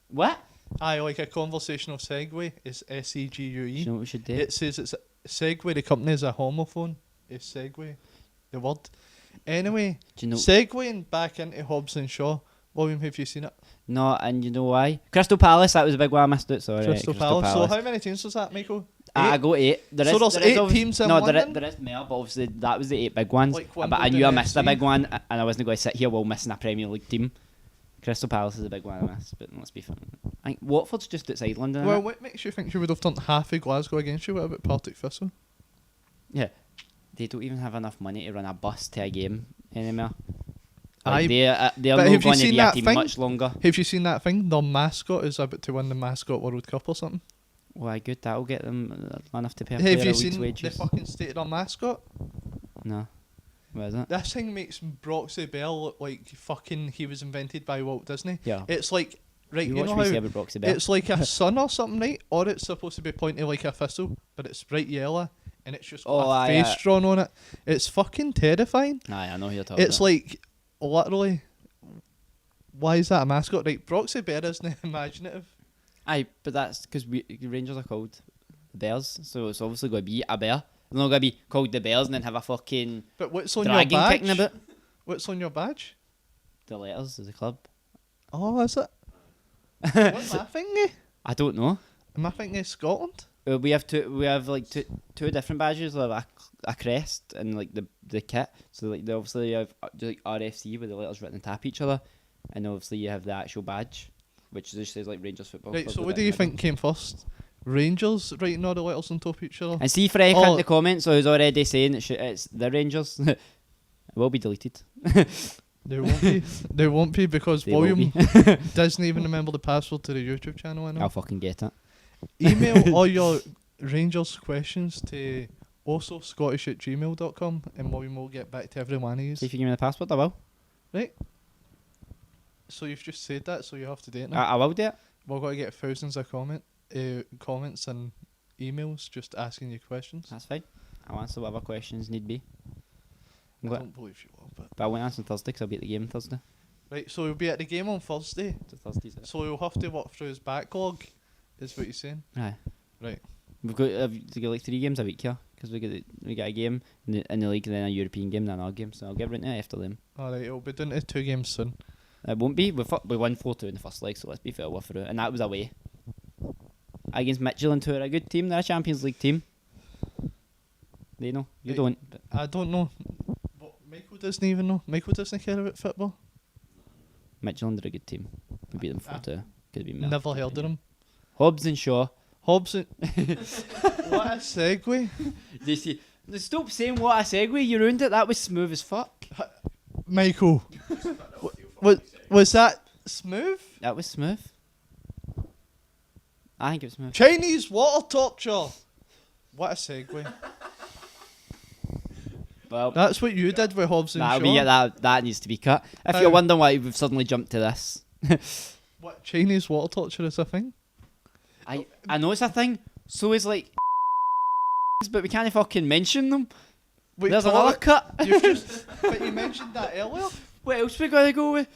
What? Aye, like a conversational segue is Do you SEGUE. know what we should do? It says it's Segway. The company is a homophone. It's Segway, the word. Anyway, Do you know? segueing back into Hobbs and Shaw. William, have you seen it? No, and you know why? Crystal Palace, that was a big one. I missed it. Sorry. Crystal Palace. So how many teams was that, Michael? I Eight? go 8. So there's 8 teams in no, London? there is more, but obviously that was the 8 big ones. Like But I Wimbledon knew I missed a FC. big one, and I wasn't going to sit here while missing a Premier League team. Crystal Palace is a big one I missed, but let's be fair. I think Watford's just outside London. Well, innit? what makes you think you would have done half of Glasgow against you? What about Partick Thistle? Yeah, they don't even have enough money to run a bus to a game anymore. Aye, Like they're but not have you going to seen be a that team thing? much longer. Have you seen that thing? Their mascot is about to win the Mascot World Cup or something. Why good? That'll get them enough to pay a Have player you a week's seen the wages. fucking state of their mascot? No, what is it? This thing makes Broxy Bell look like fucking he was invented by Walt Disney. Yeah. It's like, right, You you watch know me say how about Broxy Bell. it's like a sun or something, right? Or it's supposed to be pointy like a thistle, but it's bright yellow and it's just got Oh, a aye, face aye. drawn on it. It's fucking terrifying. Aye, I know who you're talking It's about. like, literally, why is that a mascot? Right, Broxy Bear isn't imaginative. Aye, but that's because Rangers are called the Bears, so it's obviously going to be a bear. It's not going to be called the Bears and then have a fucking But what's on dragon your kicking a badge? bit. What's on your badge? The letters as a club. Oh, is it? What's my thingy? I don't know. Am I thinking Scotland? We have two. We have like two different badges, like a crest and like the kit. So like obviously you have like RFC with the letters written on top of each other, and obviously you have the actual badge, which just says like Rangers Football Right, Club so with what it do in you the think came first? Rangers writing all the letters on top of each other? middle. And see Frank Oh. in the comments, so he's already saying it's the Rangers. It will be deleted. There won't be. There won't be because They will William be. doesn't even remember the password to the YouTube channel. I know. I'll fucking get it. Email all your Rangers questions to also scottish@gmail.com and William will get back to every one of you. See if you give me the password, I will. Right. So you've just said that, so you have to do it now. I will do it. We're going to get thousands of comments and emails just asking you questions. That's fine. I'll answer whatever questions need be. I What? don't believe you will, but But I won't answer on Thursday because I'll be at the game Thursday. right. So we'll be at the game on Thursday. So Thursday's it. So we'll have to work through his backlog. Is what you're saying? Aye. Right. We've got like 3 games a week here because we got a game in the league and then a European game, then another game. So I'll get right now after them. All right. It'll be down to 2 games soon. It won't be. We won 4-2 in the first leg, so let's be fair, we're through. And that was away against Midtjylland, who are a good team. They're a Champions League team. They know. You Hey. don't. But I don't know. But Michael doesn't even know. Michael doesn't care about football. Midtjylland are a good team. We beat them 4-2. Could be Never heard of them. Hobbs and Shaw. Hobbs and... What a segue. They see. Stop saying what a segue. You ruined it. That was smooth as fuck. Michael. Was that smooth? That was smooth. I think it was smooth. Chinese water torture. What a segue. Well, That's what you did with Hobbs and Shaw. that needs to be cut. If you're wondering why we've suddenly jumped to this, What, Chinese water torture is a thing? I know it's a thing. So is like, but we can't fucking mention them. Wait, There's another cut. But you mentioned that earlier. What else we gotta go with?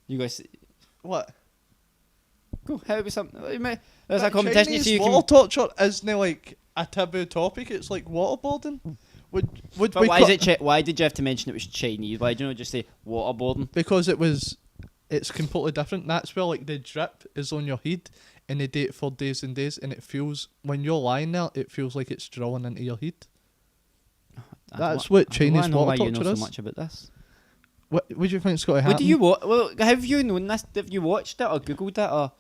You guys What? go. How about something? There's a But competition Chinese so you water can. torture isn't like a taboo topic. It's like waterboarding. Would But we why cut- is it? Why did you have to mention it was Chinese? Why do you not just say waterboarding? Because it's completely different. That's where like the drip is on your head and they do it for days and days, and it feels, when you're lying there, it feels like it's drilling into your head. That's what Chinese I don't know water why you know torture so is. much about this. What do you think's got to happen? What do you watch? Well, have you known this? Have you watched it or googled it or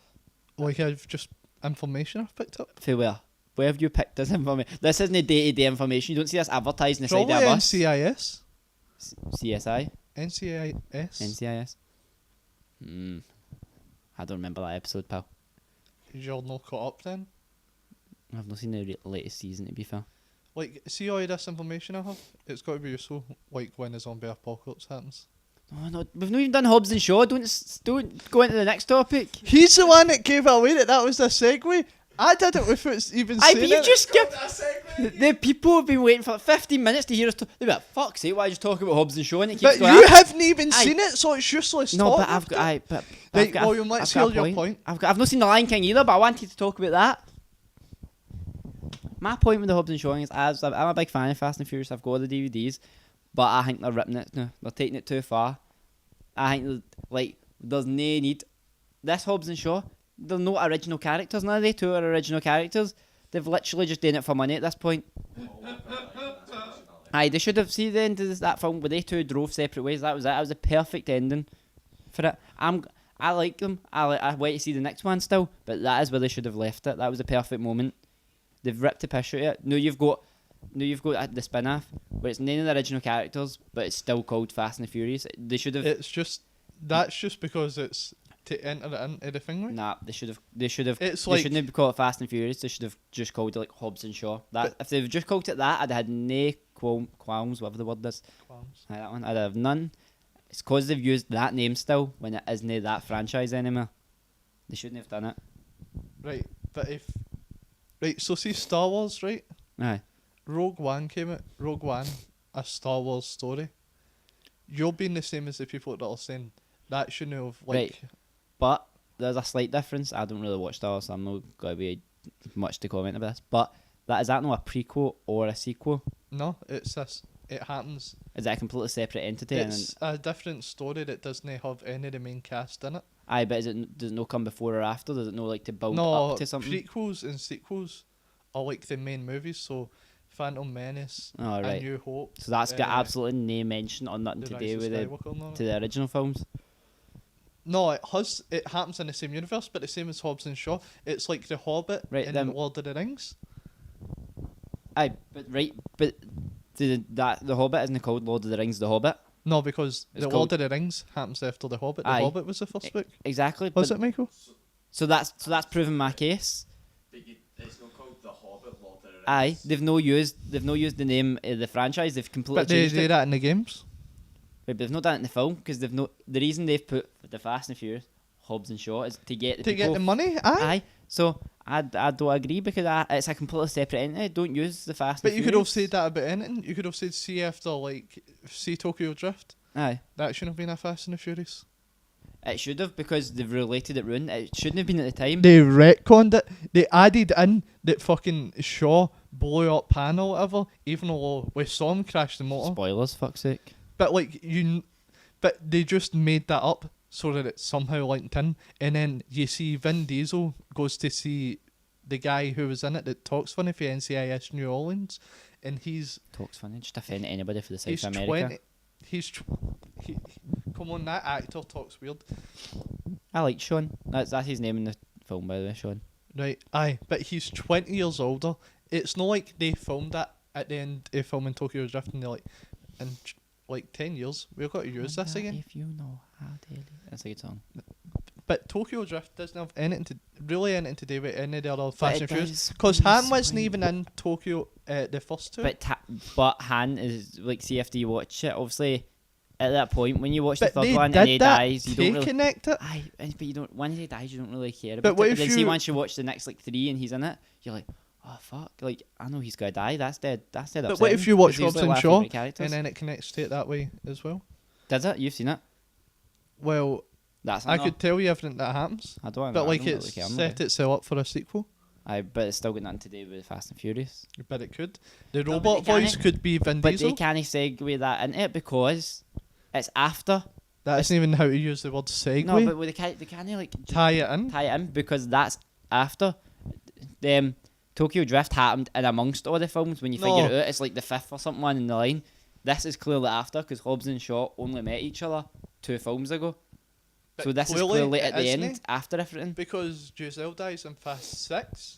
Like, I've just information I've picked up. for where? Where have you picked this information? This isn't day-to-day information. You don't see this advertised on the side Probably of a bus. NCIS. CSI, NCIS. NCIS. I don't remember that episode, pal. You're not caught up then. I've not seen the latest season, to be fair. Like, see all of this information I have? It's got to be useful, like when the zombie apocalypse happens. Oh no, we've not even done Hobbs and Shaw. Don't go into the next topic. He's the one that gave away that was a segue. I did it without even I saying but you it. just give. The people have been waiting for like 15 minutes to hear us talk. They're like, fuck's sake, why are you talking about Hobbs and Shaw? And it keeps But going. you haven't even Aye. seen it, so it's useless. No, talk but I've about got. it. Aye, but Right, I've got. William, let's I've got hear a your point. I've not seen The Lion King either, but I wanted to talk about that. My point with the Hobbs and Shaw is, I'm a big fan of Fast and Furious. I've got all the DVDs, but I think they're ripping it now. They're taking it too far. I think there's no need. This Hobbs and Shaw, they're no original characters. None of they two are original characters. They've literally just done it for money at this point. Aye, they should have seen the end of that film where they two drove separate ways. That was it. That was a perfect ending for it. I like them. I wait to see the next one still, but that is where they should have left it. That was a perfect moment. They've ripped the piss out of it. Now you've got the spin-off where it's none of the original characters, but it's still called Fast and the Furious. They should have. That's just because it's to enter it into the thing. Like. Nah, they should have. They It's like, shouldn't have called it Fast and Furious. They should have just called it like Hobbs and Shaw. If they've just called it that, I'd have had no qualms, whatever the word is. Aye, that one, I'd have none. It's because they've used that name still when it isn't that franchise anymore. They shouldn't have done it. Right, so see Star Wars, right? Aye. Rogue One came out. Rogue One, a Star Wars story. You're being the same as the people that are saying that shouldn't have Right. But there's a slight difference. I don't really watch Star Wars, so I'm not going to be much to comment about this. But is that not a prequel or a sequel? No, it's this. It happens. Is that a completely separate entity? It's a different story that doesn't have any of the main cast in it. Aye, but does it not come before or after? Does it not like to build No, up to something? prequels and sequels are like the main movies. So, Phantom Menace, Oh, A right. New Hope. So that's got uh, absolutely no mention or nothing The to Rise do of with Skywalker and all to that. the original films. No, it has. It happens in the same universe, but the same as Hobbs and Shaw. It's like The Hobbit Right, in then- Lord of the Rings. Aye, but the Hobbit isn't called Lord of the Rings. The Hobbit. No, because It's The called- Lord of the Rings happens after The Hobbit. The Aye. Hobbit was the first book. Exactly. Was but- it, Michael? So that's proven my case. It's not called The Hobbit, Lord of the Rings. Aye, they've no used the name of the franchise. They've completely But they changed do it. that in the games. Right, but they've not done it in the film because they've no. The reason they've put the Fast and Furious, Hobbs and Shaw is to get the To people. get the money, aye. Aye. So I don't agree because it's a completely separate entity. Don't use the Fast. But and you could have Furious. said that about anything. You could have said, see after, like, see Tokyo Drift. Aye. That shouldn't have been a Fast and the Furious. It should have because they've related it ruined. It shouldn't have been at the time. They retconned it. They added in that fucking Shaw blew up Han or whatever, even though we saw him crash the motor. Spoilers, fuck's sake. But like but they just made that up so that it's somehow linked in. And then you see Vin Diesel goes to see the guy who was in it that talks funny for NCIS New Orleans, and he's Talks funny. Just offend anybody for the South he's America. 20. Come on, that actor talks weird. I like Sean. That's his name in the film, by the way, Sean. Right, aye, but he's 20 years older. It's not like they filmed that at the end of filming Tokyo Drift and they're like, in like 10 years, we've got to use this Wonder again. If you know how daily. That's a good song. But Tokyo Drift doesn't have anything to do with any of the other Fast and it Furious. does Because really Han wasn't swing. even in Tokyo the first two. But Han is like, see if you watch it, obviously at that point when you watch But the they third one did and he that dies, you to don't really. connect it. Aye, but you don't. Once he dies, you don't really care But about what it. if But then see, you- once you watch the next like 3 and he's in it, you're like, oh fuck, like I know he's gonna die. That's dead. That's dead. But what if upsetting, you watch 'cause he's, Hobbs and like, one of Shaw our favourite characters. and then it connects to it that way as well? Does it? You've seen it? Well, That's I no. could tell you everything that happens. I don't. But I like don't it's really care, I'm set okay. itself up for a sequel. Aye, but it's still got nothing to do with Fast and Furious. But it could. The No, but robot they voice can't- could be Vin But Diesel. they can't segue that into it because it's after. That isn't even how to use the word segue. No, but they can't like Tie it in. tie it in because that's after. Tokyo Drift happened in amongst all the films. When you No. figure it out, it's like the 5th or something one in the line. This is clearly after because Hobbs and Shaw only met each other 2 films ago. But So this is clearly clearly it at the isn't end it? after everything. Because Giselle dies in Fast 6.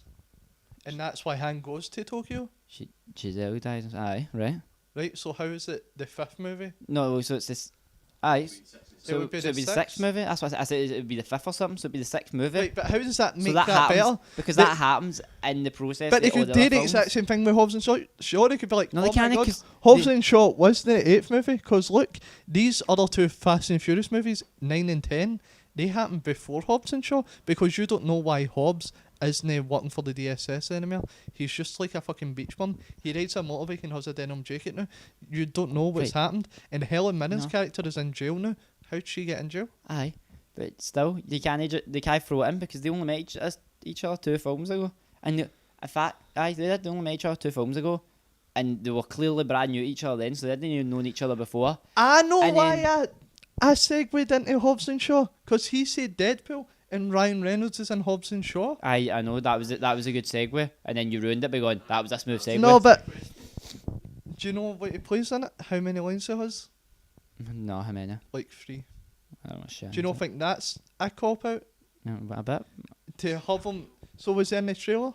And that's why Han goes to Tokyo. Giselle dies. Aye, right. Right, so how is it the 5th movie? No, so it's this. Aye. So would be it'd the be the 6th sixth? movie. That's what I said. It would be the 5th or something. So it'd be the 6th movie. Right, but how does that make so that, that happens better? because But- that happens in the process. But they of all could the do other the films. exact same thing with Hobbs and Shaw. Sure, they could be like, No, oh they my can't, god, 'cause Hobbs they- and Shaw was the 8th movie. Because look, these other 2 Fast and Furious movies, 9 and 10, they happened before Hobbs and Shaw. Because you don't know why Hobbs isn't working for the DSS anymore. He's just like a fucking beach bum. He rides a motorbike and has a denim jacket now. You don't know what's Right. happened. And Helen Mirren's No. character is in jail now. How'd she get in jail? Aye, but still, they can't throw it in because they only met each other 2 films ago. And in fact, aye, they did. They only met each other 2 films ago, and they were clearly brand new to each other then, so they didn't even know each other before. I know And why then- I segued into Hobbs and Shaw. Because he said Deadpool and Ryan Reynolds is in Hobbs and Shaw. Aye, I know that was it. That was a good segue, and then you ruined it by going, "That was a smooth segue." No, but do you know what he plays in it? How many lines he has? No, how many? Like 3. I don't know shit. Do you not think that's a cop out No, a bit. to have him? So was he in the trailer?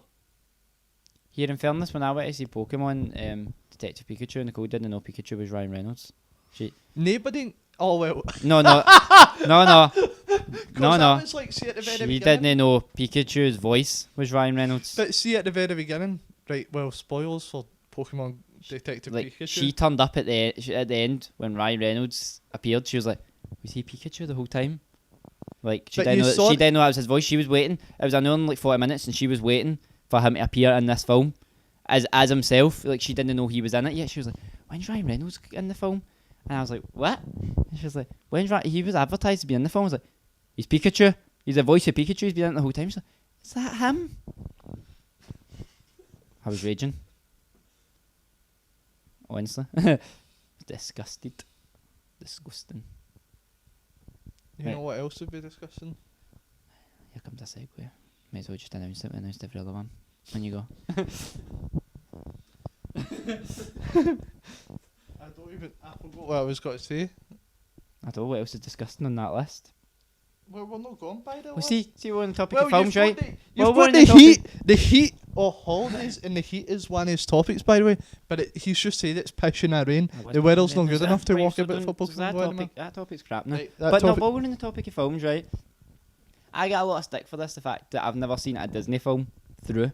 Here, in fairness, when I went to see Pokemon, Detective Pikachu, and Nicole didn't know Pikachu was Ryan Reynolds. Nobody. Oh well. No, no, no. 'Cause that was like, see at the very She beginning. didn't know Pikachu's voice was Ryan Reynolds. But see at the very beginning, right? Well, spoilers for Pokemon Detective Like Pikachu. she turned up at the end when Ryan Reynolds appeared. She was like, "Was he Pikachu the whole time?" Like she But didn't you know. saw She it- didn't know that was his voice. She was waiting. It was another like 40 minutes, and she was waiting for him to appear in this film as himself. Like she didn't know he was in it yet. She was like, "When's Ryan Reynolds in the film?" And I was like, "What?" And she was like, "When's he was advertised to be in the film?" I was like, "He's Pikachu. He's the voice of Pikachu. He's been in it the whole time." She's like, "Is that him?" I was raging. Honestly. Disgusting. You know what else would be disgusting? Here comes a segue. May as well just announce it. We announced every other one. When you go. I don't even. I forgot what I was going to say. I don't know what else is disgusting on that list. Well, we're not going by the Well, list. see, we're on the topic Well, of films, right? You've Well, we're got on the topic- heat. The heat of holidays and the heat is one of his topics, by the way. But he's just said it's pissing a rain. The weather's not good enough to walk about for Pokemon. That topic's crap now. Right, that But no, topic- while we're on the topic of films, right? I got a lot of stick for this. The fact that I've never seen a Disney film through,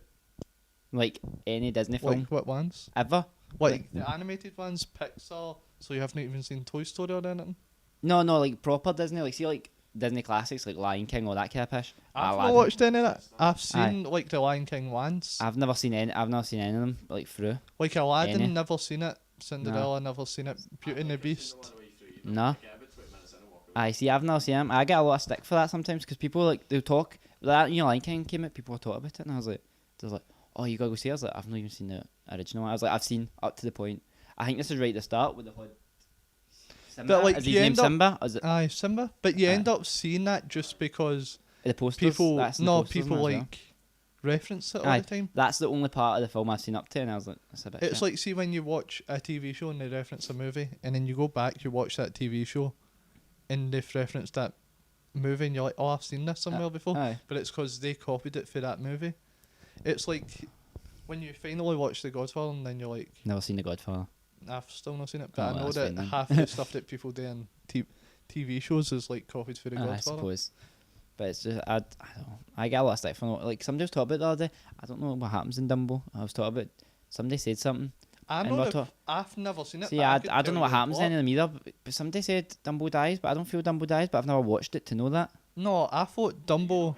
like any Disney film Like what ones? ever. Like the animated ones, Pixar. So you haven't even seen Toy Story or anything. No, like proper Disney. Like see, like Disney classics, like Lion King, all that kind of pish. I've not Aladdin. watched any of that. I've seen like the Lion King ones. I've never seen any of them like through. Like Aladdin, any. never seen it. Cinderella, never seen it. Beauty and the Beast. No. I see. I've never seen them. I get a lot of stick for that sometimes because people like they'll talk. That Lion King came out, people were talking about it, and I was like, "Oh, you gotta go see it." I was like, "I've not even seen the original." I was like, "I've seen up to the point." I think this is right at the start with the hood. Simba. But, like, is you his name end up- Simba? Or is it Aye, Simba. But you Aye. end up seeing that just because the posters? people, That's in the posters people and that as well. like reference it all Aye. the time. That's the only part of the film I've seen up to, and I was like, "That's a bit." It's shit. like, see, when you watch a TV show and they reference a movie, and then you go back, you watch that TV show, and they've referenced that movie and you're like, oh, I've seen this somewhere before, Aye. but it's because they copied it for that movie. It's like when you finally watch The Godfather and then you're like, Never seen The Godfather. I've still not seen it, but Oh, I know that's that fine then. half the stuff that people do in TV shows is like copied for The I Godfather. suppose. But it's just, I don't know. I get a lot of stuff from, like, somebody was talking about the other day. I don't know what happens in Dumbo. I was talking about, somebody said something. I And know we're that talk- I've never seen it. See, but I could don't tell know you what the happens plot. in them either. But somebody said Dumbo dies, but I don't feel Dumbo dies, but I've never watched it to know that. No, I thought Dumbo.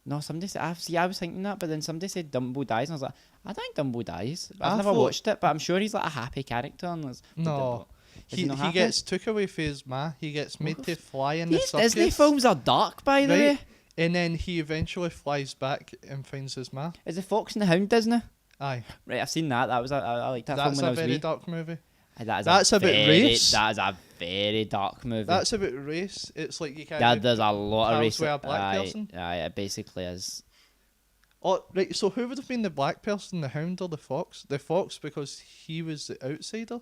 No, somebody said, I was thinking that, but then somebody said Dumbo dies, and I was like, I don't think Dumbo dies. But I've I never thought- watched it, but I'm sure he's like a happy character. And there's, No, Is he he not happy? gets took away for his ma. He gets made to fly in the These circus. Disney films are dark, by the Right. way. And then he eventually flies back and finds his ma. Is the Fox and the Hound Disney? Aye, Right, I've seen that. That was I liked that film that's when I a was very wee. dark movie. That's a bit very, race. That is a very dark movie. That's about race. It's like you can't. That there's a lot of pals race. with a black person? Aye, it basically is. Oh, right. So who would have been the black person, the hound or the fox? The fox because he was the outsider.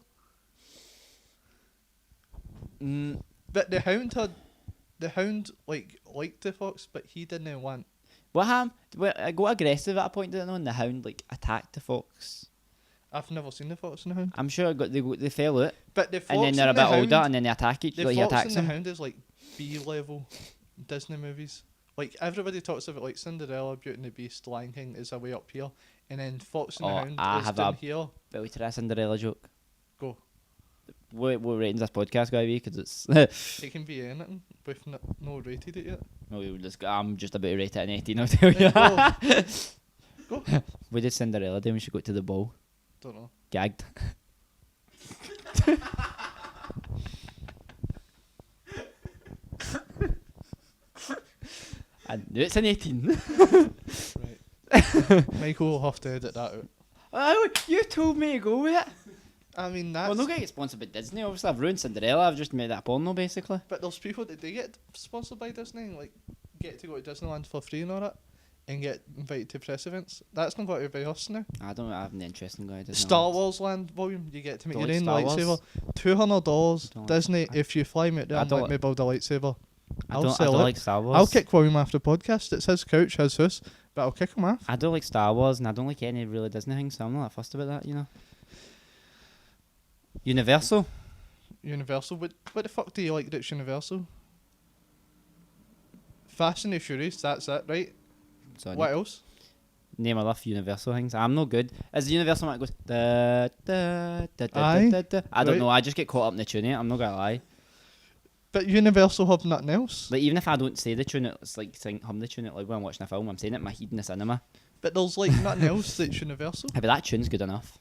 Mm, But the hound liked the fox, but he didn't want. what happened? Well, I got aggressive at a point, didn't I? And the Hound like attacked the fox. I've never seen the fox and the hound. I'm sure they fell out, But the fox and then they're a and bit the older, hound, and then they attack each. the Like he fox attacks and the them. hound is like B-level Disney movies. Like everybody talks about like Cinderella, Beauty and the Beast, Lion King is a way up here, and then Fox and the Oh, Hound I is have down a- here. But we try a Cinderella joke. Go. What rating's this podcast going to be? Because it's. It can be anything. We've no rated it yet. No, I'm just about to rate it an 18. I'll tell you. Go. We did Cinderella day. We should go to the ball. Don't know. Gagged. I knew it's an 18. Right. Michael will have to edit that out. Oh, you told me to go with it. I mean Well, that's. no, get sponsored by Disney. Obviously, I've ruined Cinderella. I've just made that porno, basically. But there's people that do get sponsored by Disney, and, like get to go to Disneyland for free and all that, and get invited to press events. That's not going to be us now. I don't have any interest in going to Disney. Star Wars Land volume, you get to make Don't your like own Star lightsaber. Wars. $200. Don't like- Disney, if you fly me I down, don't let me build a lightsaber. I I'll don't sell it. like Star Wars. I'll kick William after podcast. It's his couch, his house, but I'll kick him off. I don't like Star Wars, and I don't like any really Disney things, so I'm not that fussed about that, you know. Universal. Universal. What the fuck do you like that's Universal? Fast and the Furious, that's it, right? Sorry. What else? Name a rough Universal things. I'm no good. Is the Universal one that goes da da da da Aye, da da? I don't right. know. I just get caught up in the tune. I'm not gonna lie. But Universal have nothing else. Like even if I don't say the tune, it's like hum the tune. Like when I'm watching a film, I'm saying it in my head in the cinema. But there's like nothing else that's Universal. But that tune's good enough.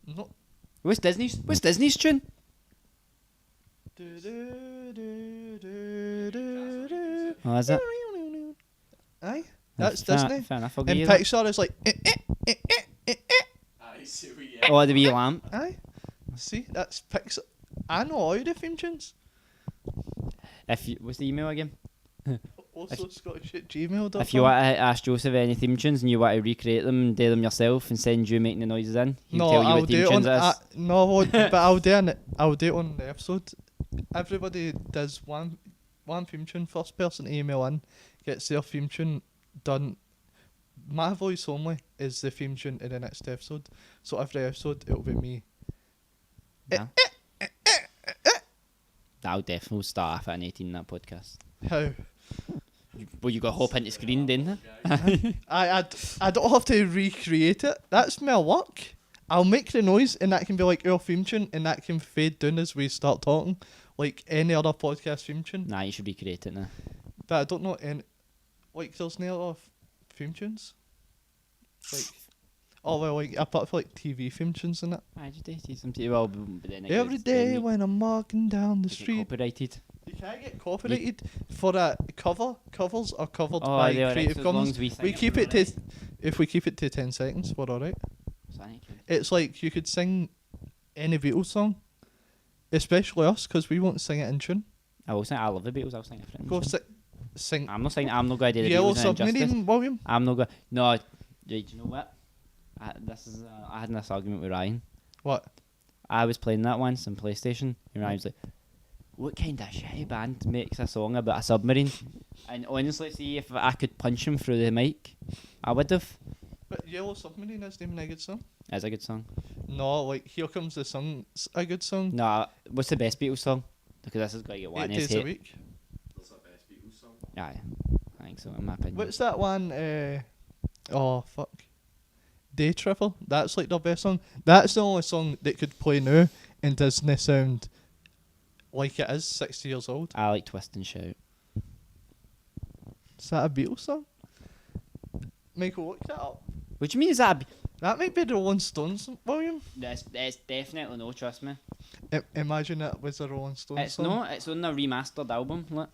No. What's Disney's tune? Oh, is it? Aye, that's fair, Disney. Fair enough. I'll And give you that. Pixar is like, Aye, so we Oh, the wee lamp. aye. See, that's Pixar. I know all the theme tunes. If you, what's the email again? Also Scottish at gmail.com. If you want to ask Joseph any theme tunes and you want to recreate them and do them yourself and send you making the noises in, he'll No, tell you I'll what do theme it on. tunes it is. No, I won't, but I'll do it on the episode. Everybody does one theme tune. First person to email in gets their theme tune done. My voice only is the theme tune in the next episode. So every episode it'll be me. Yeah. That'll definitely start off at an 18 in that podcast. How? Well, you got to hop into screen, didn't you? I don't have to recreate it. That's my work. I'll make the noise and that can be like our theme tune and that can fade down as we start talking, like any other podcast theme tune. Nah, you should recreate it now. But I don't know any. Like there's no other theme tunes. Like, oh well, like apart from like TV theme tunes and that. I just did some TV. Well, but then again, Every it's day then when I'm walking down the you get street, copyrighted. you can't get copyrighted for a cover. Covers are covered Oh, by they're alright, Creative so as long Commons. as we We sing it, keep we're it to. If we keep it to 10 seconds, we're alright. So I need to- It's like you could sing any Beatles song, especially us, because we won't sing it in tune. I will sing. I love the Beatles. I'll sing it. Go sing I'm not saying I'm not going to do the Yellow Beatles an injustice. Submarine, William. I'm not going. No, right, do you know what? I had this argument with Ryan. What? I was playing that once on PlayStation, and Ryan was like, what kind of shitty band makes a song about a submarine? And honestly, see if I could punch him through the mic, I would have. But Yellow Submarine is even a good song. That's a good song. No, like Here Comes the Sun's a good song. No, what's the best Beatles song? Because this is going to get 8 one days a week. That's the best Beatles song. Aye, I think so, in my opinion. What's that one? Oh fuck. Day Tripper. That's like their best song. That's the only song that could play now and doesn't sound like it is 60 years old. I like Twist and Shout. Is that a Beatles song? Michael, look that up. What do you mean, is that That might be the Rolling Stones, William. That's definitely no, trust me. Imagine it was a Rolling Stones It's song. no, it's on the remastered album. Look.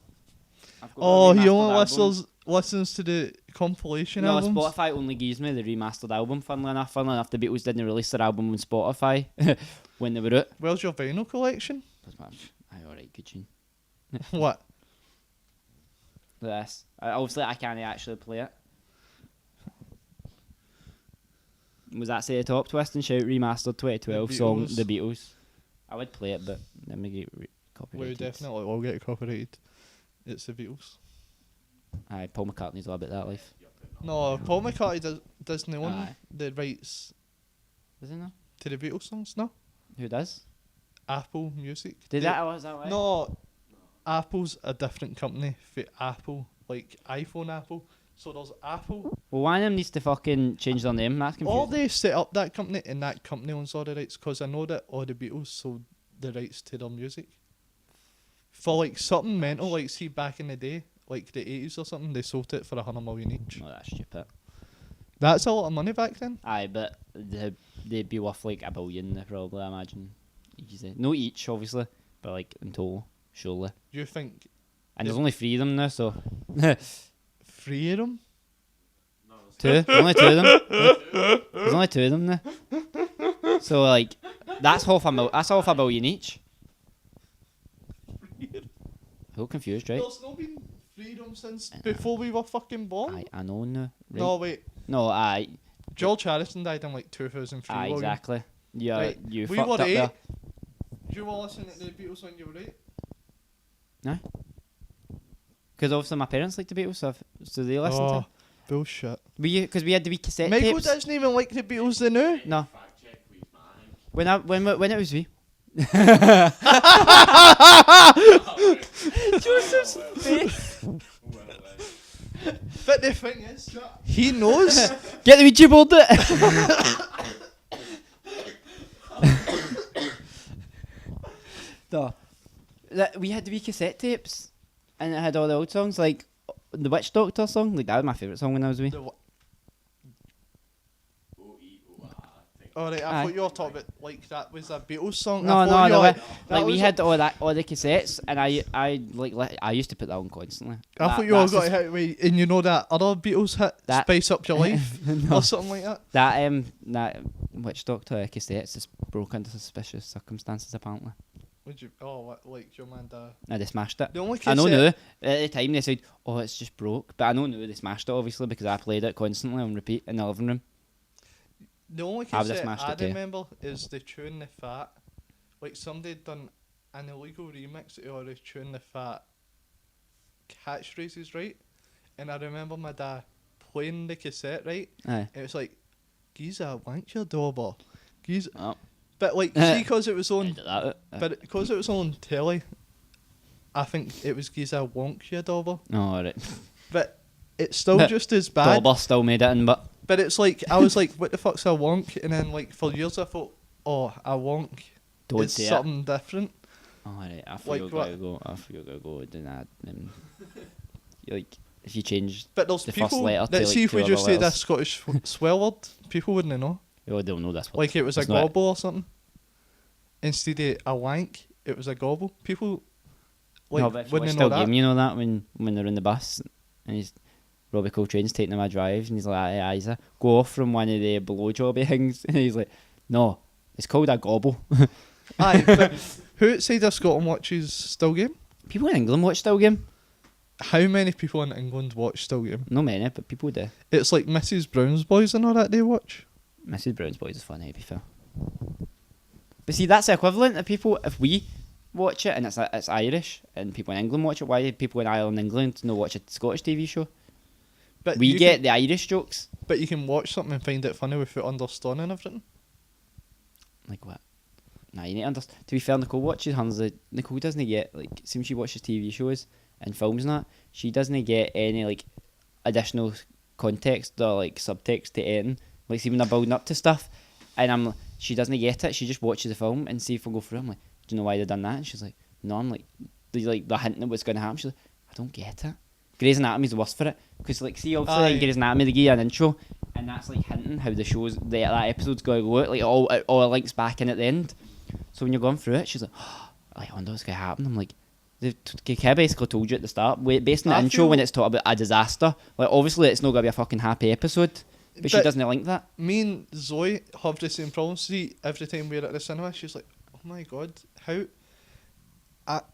I've got the Oh, he remastered only album. listens to the compilation No, albums. Spotify only gives me the remastered album, funnily enough. Funnily enough, the Beatles didn't release their album on Spotify when they were out. Where's your vinyl collection? Aye, alright, good tune. What? This. Obviously, I can't actually play it. Was that say the top Twist and Shout remastered 2012 The song, Beatles. The Beatles? I would play it, but then we get We copyrighted. definitely will get copyrighted. It's the Beatles. Aye, Paul McCartney's all about that life. No, Paul McCartney doesn't own Aye. the rights Does he know? to the Beatles songs, no? Who does? Apple Music. Did that? Or is that right? No, Apple's a different company for Apple, like iPhone Apple. So there's Apple. Well, one of them needs to fucking change their name. That's confusing. Or they set up that company and that company owns all the rights, because I know that all the Beatles sold the rights to their music. For like something mental, like see back in the day, like the 80s or something, they sold it for 100 million each. No, that's stupid. That's a lot of money back then. Aye, but they'd be worth like $1 billion, probably, I imagine. Easy. No each, obviously, but like in total, surely. You think And there's only 3 of them now, so. 3 of them? Two? There's only 2 of them. There's only 2 of them now. So, like, that's half $1 billion each. Who confused, right? There's not been freedom since before we were fucking born. Aye, I know now. Right? No, wait. No, aye. George Harrison died in like 2003. Aye, William. exactly. Yeah, Right, you we fucked were up 8. there. You were listening to the Beatles when you were 8? No. Because obviously my parents like the Beatles, so they listen to. Bullshit. Because we had the wee cassette Michael tapes. doesn't even like the Beatles they know. No, Fact check, please, man. when it was we. Joseph's face. But the thing is, he knows. Get the Ouija board it. No. We had the wee cassette tapes, and it had all the old songs, like the Witch Doctor song. Like that was my favourite song when I was wee. Alright, I Aye. thought you were talking about like that was a Beatles song. No, I thought you no, were like that we was had all the cassettes, and I used to put that on constantly. I thought you all got hit with, and you know that other Beatles hit, That- Spice Up Your Life, No. or something like that. That Witch Doctor cassettes just broke under suspicious circumstances apparently. Would you? Oh, what, like your man died. No, they smashed it. The only I know cassette- now. At the time they said, "Oh, it's just broke," but I know now they smashed it obviously because I played it constantly on repeat in the living room. The only I would've cassette smashed I it too. remember is the tune The Fat. Like somebody had done an illegal remix of the tune The Fat catchphrases, right? And I remember my dad playing the cassette, right? Aye. It was like, Giza, wank your daughter. Giza. Oh, But like, see, because it was I on, did that. but because it was on telly, I think it was Giza, wonk your daughter. Oh, alright. But it's still just as bad. Dauber still made it in, but But it's like, I was like, what the fuck's a wonk? And then like, for years I thought, oh, a wonk don't is say it. something different. Oh, alright. I thought Like you were what? gonna go. I thought you were gonna go doing that. Like if you change, But there's The first people letter to, that like, see if we 2 just other say letters. this Scottish swear word, people wouldn't know. oh, they'll know this one. Like it was a It's not- gobble or something. Instead of a wank, it was a gobble. People like no, but if you watch wouldn't Still know that. Game, you know that when they're in the bus and he's Robbie Coltrane's taking him a drive and he's like, aye, Isa, go off from one of the blowjobby things. And he's like, no, it's called a gobble. Aye, but who outside of Scotland watches Still Game? People in England watch Still Game. How many people in England watch Still Game? Not many, but people do. It's like Mrs. Brown's Boys and all that they watch. Mrs. Brown's Boys is funny, to be fair. But see, that's the equivalent of people, if we watch it, and it's Irish, and people in England watch it. Why do people in Ireland and England not watch a Scottish TV show? But We you get can, the Irish jokes. but you can watch something and find it funny without understanding everything. Like what? Nah, you need to understand. To be fair, Nicole watches hundreds of... Nicole doesn't get, like... Since she watches TV shows and films and that, she doesn't get any, like, additional context or, like, subtext to anything. Like, see, when they're building up to stuff, and she doesn't get it, she just watches the film and see if we'll go through it. I'm like, do you know why they've done that? And she's like, no. I'm like, they're hinting at what's going to happen. She's like, I don't get it. Grey's Anatomy's the worst for it. Because, like, see, obviously, in Grey's Anatomy, they give you an intro, and that's, like, hinting how the show's... that episode's going to go. Like, all links back in at the end. So when you're going through it, she's like, oh, I wonder what's going to happen. I'm like, they basically told you at the start, based on the intro when it's talking about a disaster. Like, obviously, it's not going to be a fucking happy episode, but she doesn't like that. Me and Zoe have the same problem. See, every time we're at the cinema, she's like, oh my god, how...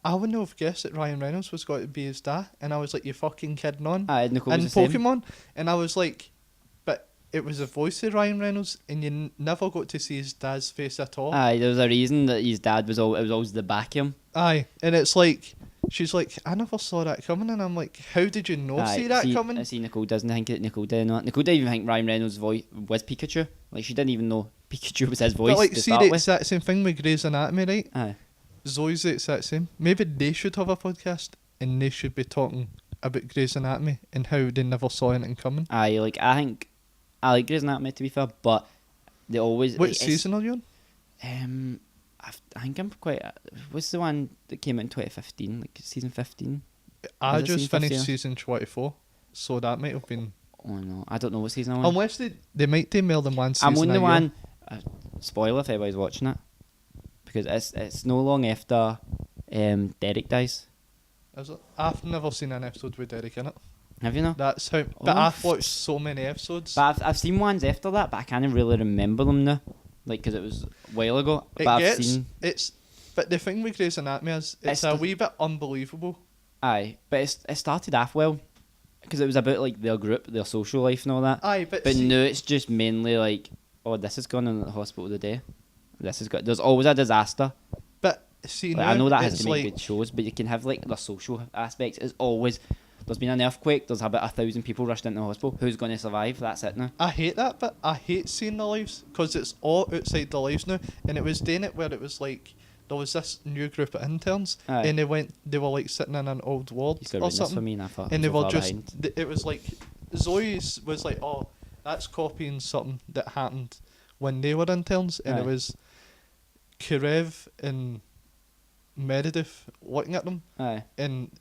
I wouldn't have guessed that Ryan Reynolds was going to be his dad, and I was like, you fucking kidding on? Nicole And was the same. Pokemon, and I was like, but it was the voice of Ryan Reynolds, and you never got to see his dad's face at all. There was a reason that his dad was it was always the back of him. Aye, and it's like, she's like, I never saw that coming, and I'm like, how did you not see that coming? I see Nicole doesn't think it. Nicole didn't know it. Nicole didn't even think Ryan Reynolds' voice was Pikachu. Like, she didn't even know Pikachu was his voice But like, to see start the with. exact same thing with Grey's Anatomy, right? Aye. Zoe's the exact same. Maybe they should have a podcast, and they should be talking about Grey's Anatomy and how they never saw anything coming. Aye, like, I think I like Grey's Anatomy, to be fair, but they always... What season are you I on? think I'm quite... What's the one that came out in 2015? Like, season 15? I Is it just season finished 15? season 24, so that might have been... Oh, no. I don't know what season I'm on. Unless they might do more than one season. I'm on a the year. one... spoiler if anybody's watching it. Because it's no long after Derek dies. Is it? I've never seen an episode with Derek in it. Have you not? That's how... But Oh, I've watched so many episodes. But I've seen ones after that, but I can't really remember them now. Like, because it was a while ago. It But I've gets... seen... But the thing with Grey's Anatomy is, it's a wee bit unbelievable. Aye, but it started off well. Because it was about, like, their group, their social life and all that. Aye, But see, now it's just mainly like, oh, this has gone on at the hospital today. This has got... There's always a disaster. But see, Like, now I know that has it's to make like, good shows, but you can have, like, the social aspects. It's always... There's been an earthquake, there's about 1,000 people rushed into the hospital. Who's going to survive? That's it now. I hate that, but I hate seeing their lives because it's all outside their lives now. And it was doing it where it was like there was this new group of interns, Aye. and they were like sitting in an old ward He's got or ruined this for something, me, and I thought and they I was were so far just. behind. It was like Zoe's was like, oh, that's copying something that happened when they were interns, and Aye. it was Karev and Meredith looking at them, Aye. and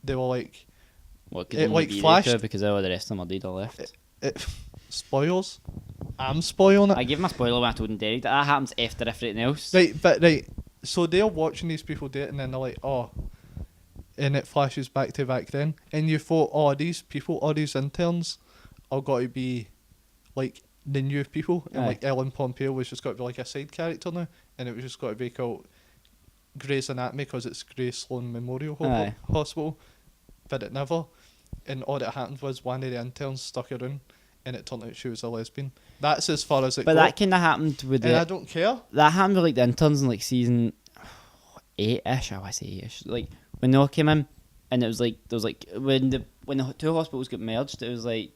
they were like, Well, it could It, only like, be flashed- Rachel because all the rest of them are dead or left. it spoils. I'm spoiling it. I gave him a spoiler when I told him Derek that happens after everything else. Right, but so they're watching these people do it, and then they're like, oh, and it flashes back to back then, and you thought, oh, these people, all these interns, are got to be like the new people, and Aye. like Ellen Pompeo was just got to be like a side character now, and it was just got to be called Grey's Anatomy because it's Grey Sloan Memorial Aye. Hospital, but it never, and all that happened was one of the interns stuck around, and it turned out she was a lesbian. That's as far as it But got. that kind of happened with And I the... don't care. That happened with, like, the interns in, like, season 8-ish, I want to say 8-ish. Like, when they all came in, and it was, like, there was, like, when the two hospitals got merged, it was, like,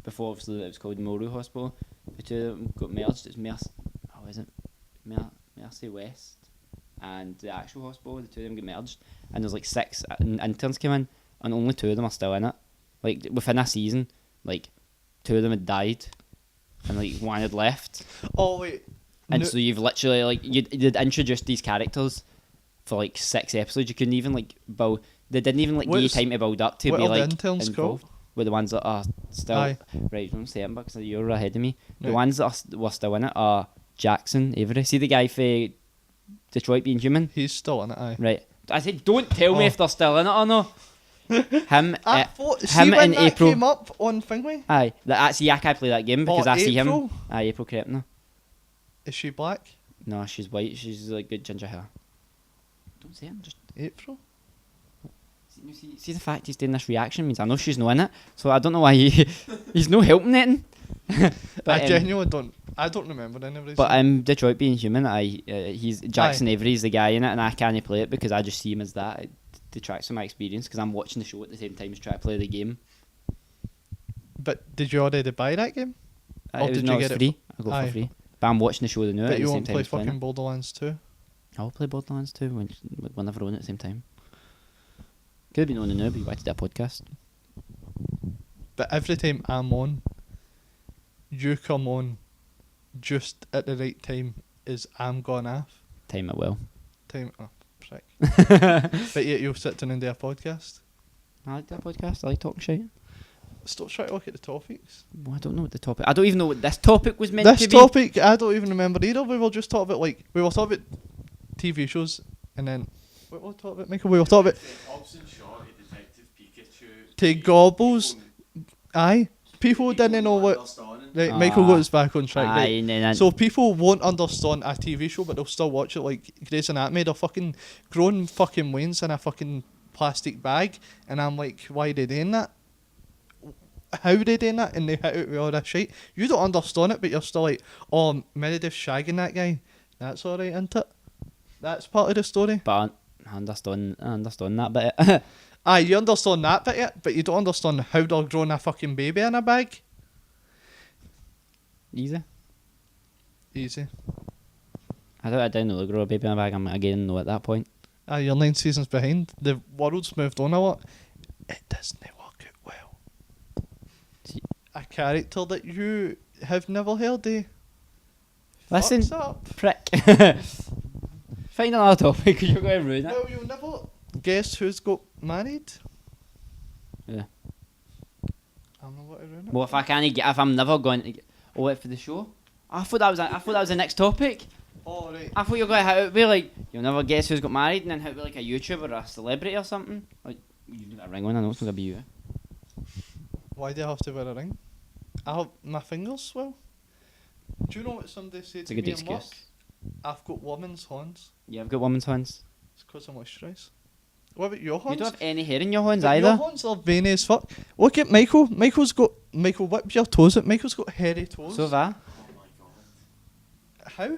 before, obviously, it was called Memorial Hospital, the two of them got merged, it was Mercy West and the actual hospital, the two of them got merged, and there's, like, 6 interns came in, and only 2 of them are still in it. Like, within a season, like, 2 of them had died, and, like, 1 had left. Oh wait. And No- so you've literally, like, you'd introduced these characters for, like, 6 episodes. You couldn't even, like, build... They didn't even, like, give you What's- time to build up to what be, are the like, interns involved. With the ones that are still... Aye. Right, don't say it, because you're ahead of me. The Right. ones that were still in it are Jackson Avery. See the guy for Detroit Being Human? He's still in it, aye. Right. I said, don't tell me Oh. if they're still in it or not. Him, I thought, see him when and that April... came up on Thingy? Aye. See, I can't play that game because Oh, I see him... April? Aye, April Krepner. Is she black? No, she's white. She's, like, good ginger hair. Don't say it, just... April? See the fact he's doing this reaction means I know she's not in it, so I don't know why he's no helping anything. I genuinely don't I don't remember any of these. But Detroit being human, he's Jackson Avery's the guy in it, and I can't play it because I just see him as that. It detracts from my experience because I'm watching the show at the same time as trying to play the game. But did you already buy that game? Or It was did not you get free. it? I got for free. But I'm watching the show the new But at you the same won't time play as playing fucking it. Borderlands 2. I'll play Borderlands 2 whenever I own it at the same time. Could have been on the new, but you wanted that podcast. But every time I'm on, you come on just at the right time as I'm gone off. Time it well. Oh, prick. But yet you'll sit down and do a podcast. I like that podcast. I like talking shit. Stop trying to look at the topics. Well, I don't know what the topic. I don't even know what this topic was meant This to be. topic, I don't even remember either. We were just talking about we were talking about TV shows, and then what were we talking about, Michael? We were talking about Hobbs and Shaw to Detective Pikachu. to Gobbles. Aye, people didn't know what. Right, Michael got us back on track. Aye, Right. and then So people won't understand a TV show, but they'll still watch it. Like Grey's Anatomy, they're fucking growing fucking wings in a fucking plastic bag, and I'm like, why are they doing that? How are they doing that? And they hit out with all that shit. You don't understand it, but you're still like, oh, Meredith's shagging that guy. That's alright, isn't it? That's part of the story. but I understand that bit. Aye, you understand that bit, yeah, but you don't understand how they're growing a fucking baby in a bag. Easy. Easy. I didn't know the grow a baby in a bag. I'm again know at that point. Aye, you're 9 seasons behind. The world's moved on a lot. It doesn't work out well. See- A character that you have never heard of. Listen, Fucks up. prick. Find another topic because you're going to ruin it. Well, you'll never guess who's got married. Yeah. I'm not going to ruin it. Well, if I'm never going to. Oh, wait for the show. I thought that was the next topic. Oh, right. I thought you were going to how it be like you'll never guess who's got married, and then how it be like a YouTuber or a celebrity or something. Like you got a ring on. I know it's not gonna be you. Why do I have to wear a ring? I have my fingers swell. Do you know what somebody said It's a to good me in work? excuse. I've got woman's hands. Yeah, I've got woman's hands. It's because I moisturise. What about your You hands? don't have any hair in your hands But either. Your hands are veiny as fuck. Look at Michael. Michael, whip your toes out. Michael's got hairy toes. So have I. Oh my god. How?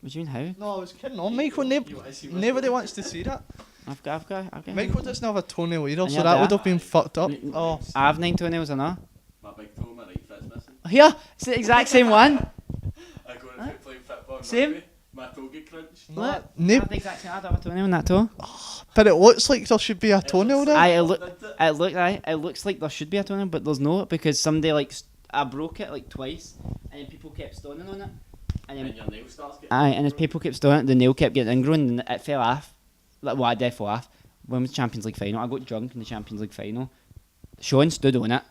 What do you mean how? No, I was kidding on Michael. Nobody wants to see that. I've got. Michael doesn't have a toenail either, And so you're that there. would have been fucked up. Oh, I have 9 toenails, I know. My big toe, my right foot's missing. Yeah, it's the exact same one. I go to playing football and Same. rugby. My toe get crunched. no, I nib- have the exact same. I don't have a toenail in that toe. but it looks like there should be a toenail there. It looks like there should be a toenail, but there's no because somebody I broke it like twice, and then people kept stoning on it, and then And your nail starts getting. and as people kept stoning, the nail kept getting ingrown, and it fell off. I did fall off. When was the Champions League final? I got drunk in the Champions League final. Sean stood on it,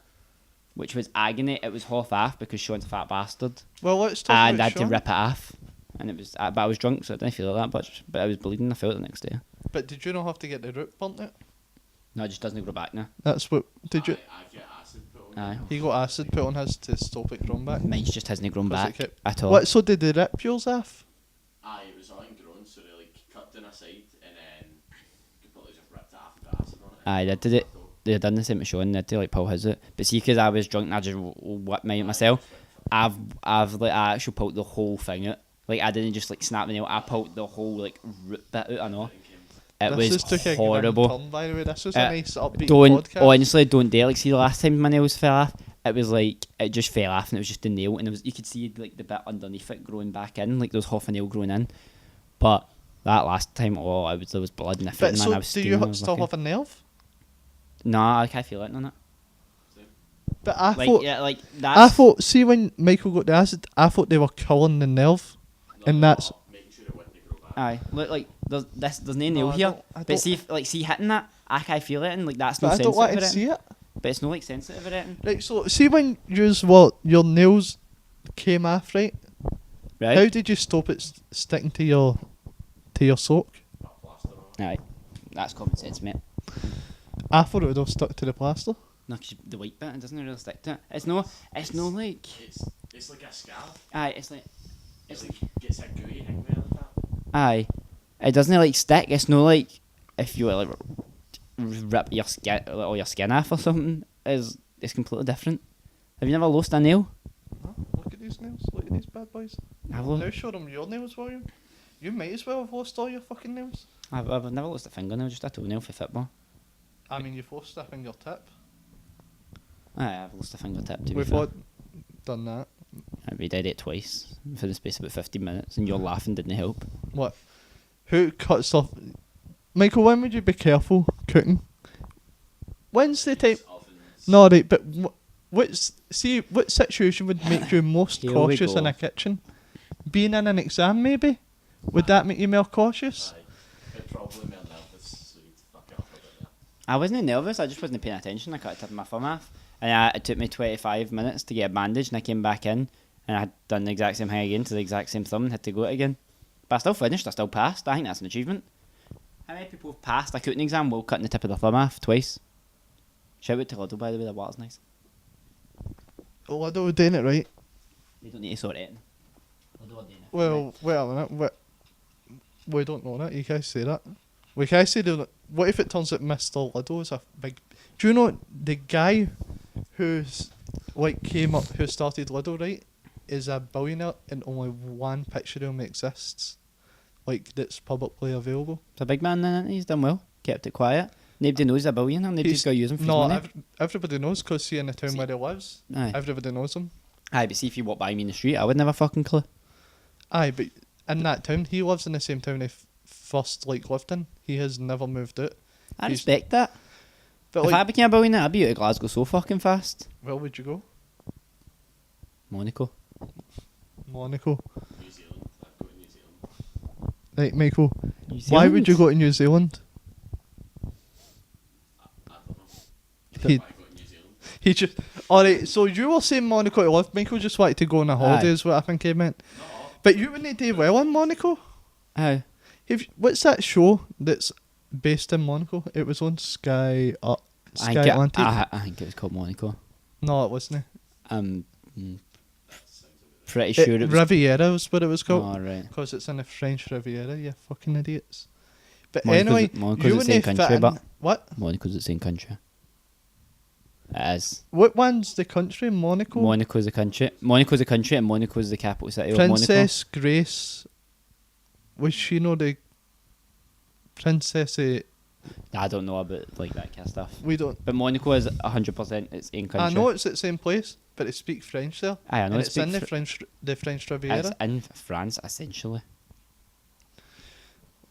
which was agony. It was half off because Sean's a fat bastard, Well, let's talk and about I had to Sean. rip it off. And it was, but I was drunk, so I didn't feel it that much. But I was bleeding. I felt it the next day. But did you not have to get the root burnt out? No, it just doesn't grow back now. That's what. Did you? I get acid put on. Aye. He got acid put on his to stop it growing back. Mine's just hasn't grown Was it back kept- at all. What? So did they rip yours off? Aye, it was all ingrown, so they like cut down a side and then completely just ripped it off and put acid on it. Aye, they did it. They had done the same to Sean. They had to like pull his out. But see, because I was drunk and I just whipped mine myself, I actually pulled the whole thing out. Like I didn't just like snap the nail. I pulled the whole like root bit out. I know. It This was just took a grand horrible. turn, by the way. This was a nice upbeat Don't podcast. honestly don't dare. Like see the last time my nails fell off, it was like it just fell off and it was just the nail and it was you could see like the bit underneath it growing back in, like there was half a nail growing in. But that last time, there was blood and everything. But Man, so I was do steaming, you I was still lucky. have a nerve? Nah, I can't feel it on it. But I Like thought. yeah, like I that's. thought. See when Michael got the acid, I thought they were killing the nerve. And that's- making sure it wouldn't grow back. Aye, look like there's no nail I here. don't- I But don't- see hitting that, I can't feel it and like that's But no I don't want sensitive to or see anything. it. But it's no like sensitive or anything. Right. So see when your nails came off, right? Right? How did you stop it sticking to your sock? Put plaster on it. Aye, that's common sense, mate. I thought it would have stuck to the plaster. No, 'cause the white bit it doesn't really stick to it. It's no like. It's like a scab. Aye, it's like. It's like gets a gooey hanging on the top. Aye, it doesn't like stick. It's no like if you like rip your skin or your skin off or something. It's completely different. Have you never lost a nail? Huh? Look at these nails. Look at these bad boys. boys. I've, Now show them your nails, William. You might as well have lost all your fucking nails. I've never lost a fingernail, just a toenail for football. I mean, you've lost a fingertip. Aye, I've lost a fingertip to be We've fair. all done that. We did it twice for the space of about 15 minutes, and your laughing didn't help. What? Who cuts off? Michael, when would you be careful cooking? When's the time? Ovens. No, right, but what situation would make you most Here we cautious go. in a kitchen? Being in an exam, maybe? Would that make you more cautious? Aye. But probably more nervous, so you'd fuck it up a bit there. I wasn't nervous, I just wasn't paying attention. I cut the tip of my thumb off. And it took me 25 minutes to get a bandage, and I came back in, and I had done the exact same thing again to the exact same thumb and had to go it again. But I still finished, I still passed. I think that's an achievement. How many people have passed a cooking exam while cutting the tip of their thumb off twice? Shout out to Liddle, by the way, the water's nice. Oh, I don't doing it right. They don't need to sort it. Liddle are doing it. Well, wait a minute. We don't know that. You guys say that. We guys say that. What if it turns out Mr. Liddle is a big? Do you know the guy who's like came up who started Liddle, right? Is a billionaire and only one picture of him exists, like that's publicly available. It's a big man then, isn't he? He's done well. Kept it quiet. Nobody knows he's a billionaire. Nobody's He's- going to use him for his No, money. everybody knows because see in the town See- where he lives, Aye. everybody knows him. Aye, but see if you walk by me in the street, I would never fucking clue. Aye, but in that town, he lives in the same town he first like lived in. He has never moved out. I He's- respect that. But If like, I became a billionaire, I'd be out of Glasgow so fucking fast. where would you go? Monaco. Monaco. New Zealand. I'd go to New Zealand. Right, Michael. New Why would you Zealand? go to New Zealand? I don't know. He, Why go to New Zealand? he just. Alright, so you were saying Monaco to live. Michael just wanted to go on a holiday, Aye. is what I think he meant. No. But you wouldn't do well in Monaco. How? What's that show that's based in Monaco? It was on Sky I Sky Atlantic. I think it was called Monaco. No, it wasn't. Mm, That sounds a bit pretty sure it was. Riviera was what it was called. Oh, right. Because it's in the French Riviera, you fucking idiots. But Monaco's- anyway, Monaco's you the wouldn't same fit country, in. but- What? Monaco's the same country. It is. What one's the country? Monaco? Monaco's a country. Monaco's a country, and Monaco's the capital city of Monaco. Princess Grace. Was she not the princess? I don't know about like that kind of stuff. We don't. But Monaco is 100% its own country. I know it's at the same place, but it speaks French there. Aye, I know And it's it's in the French Riviera. It's in France, essentially.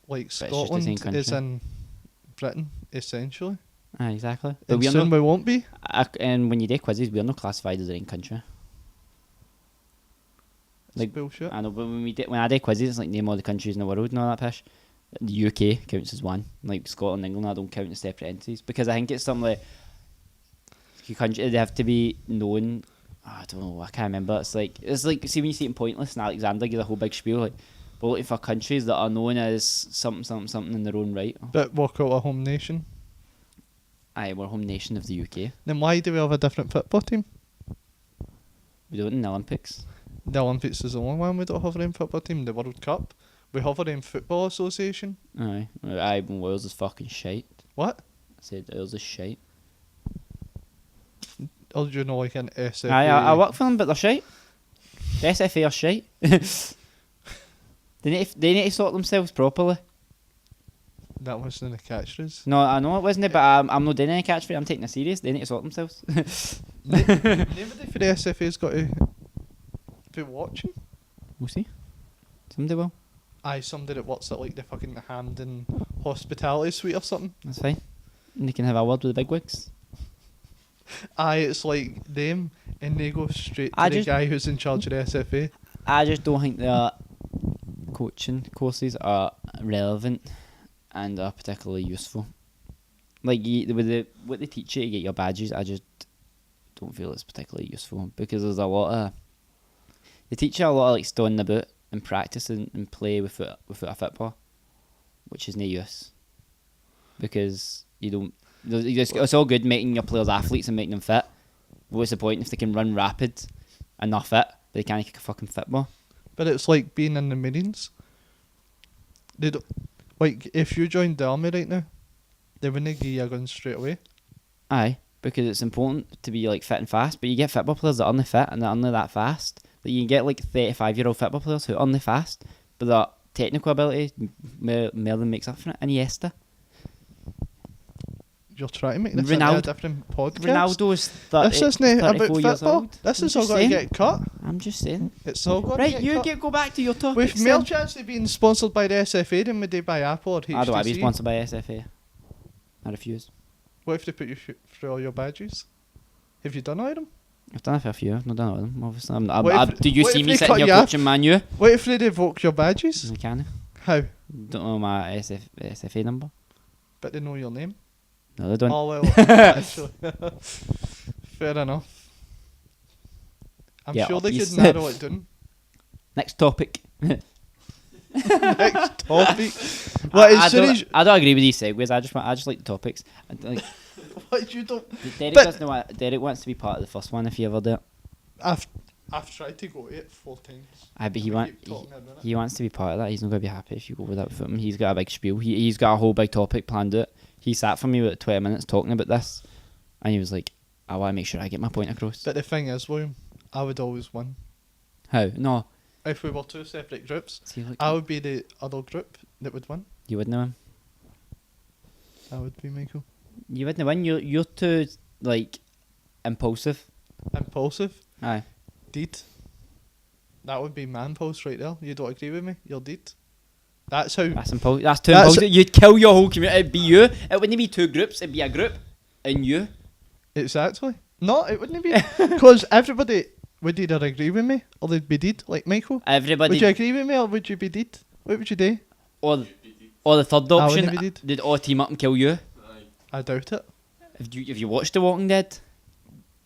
Like it's just the Scotland same is country. in Britain, essentially. Aye, exactly. But And we're soon not, we won't be. and when you do quizzes, we're not classified as our own country. It's Like, bullshit. I know, but when I do quizzes, it's like name all the countries in the world and all that pish. The UK counts as one. Like Scotland and England, I don't count as separate entities because I think it's something like country. They have to be known. I don't know. I can't remember. It's like see when you see it in Pointless and Alexander gives a whole big spiel like we're looking for countries that are known as something in their own right. But we're called a home nation. Aye, we're home nation of the UK. Then why do we have a different football team? We do it in the Olympics. The Olympics is the only one we don't have our own football team. The World Cup, we have our own football association. Aye, aye. Wales is fucking shite. What? I said Wales is shite. Or do you know like an SFA? Aye, I work for them, but they're shite. The SFA are shite. They need to sort themselves properly. That wasn't a catchphrase. No, I know it wasn't it, but I'm not doing any catchphrase. I'm taking it serious. They need to sort themselves. Nobody for the SFA's got to be watching. We'll see. Somebody will. Aye, somebody that works at like the fucking Hampden Hospitality Suite or something. That's fine. And they can have a word with the bigwigs. Aye, it's like them, and they go straight to I the just- guy who's in charge of the SFA. I just don't think their coaching courses are relevant and are particularly useful. Like what they teach you to get your badges, I just don't feel it's particularly useful because there's a lot of they teach you a lot of like staying the boot and practice and play without a football, which is no use because you don't. It's all good making your players athletes and making them fit. What's the point if they can run rapid and not fit, but they can't kick a fucking football? But it's like being in the Marines. They don't, like if you joined the army right now, they wouldn't give you a gun straight away. Aye, because it's important to be like fit and fast. But you get football players that aren't fit and that aren't that fast. Like, you can get like 35-year-old football players who are only fast, but their technical ability more than makes up for it. Iniesta. You're trying to make this into a different podcast. Ronaldo's This isn't about 34 years football. old. This I'm is all just got to saying. get cut. I'm just saying. It's all got to Right, get you cut. go back to your topic. With more chance of being sponsored by the SFA than would they by Apple or HTC. I don't want to be sponsored by SFA. I refuse. What if they put you through all your badges? Have you done all of them? I've done a fair few. I've not done all of them, obviously. What if- do you what see if me they sitting cut here you off? coaching Man U? What if they revoke your badges? I can. How? Don't know my SFA number. But they know your name. No, they don't. Oh well, actually. Fair enough. I'm Yeah, sure they obvious. could narrow it down. Next topic. Next topic. What I as soon as don't agree with these segues. I just like the topics. Like, what you don't. Derek But- doesn't want. Derek wants to be part of the first one if you ever do it. I've tried to go to it 4 times. But We keep talking about it. he wants to be part of that. He's not going to be happy if you go without him. He's got a big spiel. He's got a whole big topic planned out. He sat for me about 20 minutes talking about this, and he was like, I want to make sure I get my point across. But the thing is, William, I would always win. How? No. If we were 2 separate groups, See, like, I would be the other group that would win. you wouldn't win. I would be Michael. You wouldn't win. You're too, like, impulsive. Impulsive. Aye. Deed. That would be man pulse right there. You don't agree with me? You're deed. That's how. That's That's too That's- impulsive. You'd kill your whole community. It'd be you. It wouldn't be 2 groups. It'd be a group and you. Exactly. No, it wouldn't be. Because everybody would either agree with me or they'd be deed. Like Michael. Everybody. Would you agree with me or would you be deed? What would you do? or the third I option, wouldn't be dead. they'd all team up and kill you. Aye. I doubt it. If you watched The Walking Dead,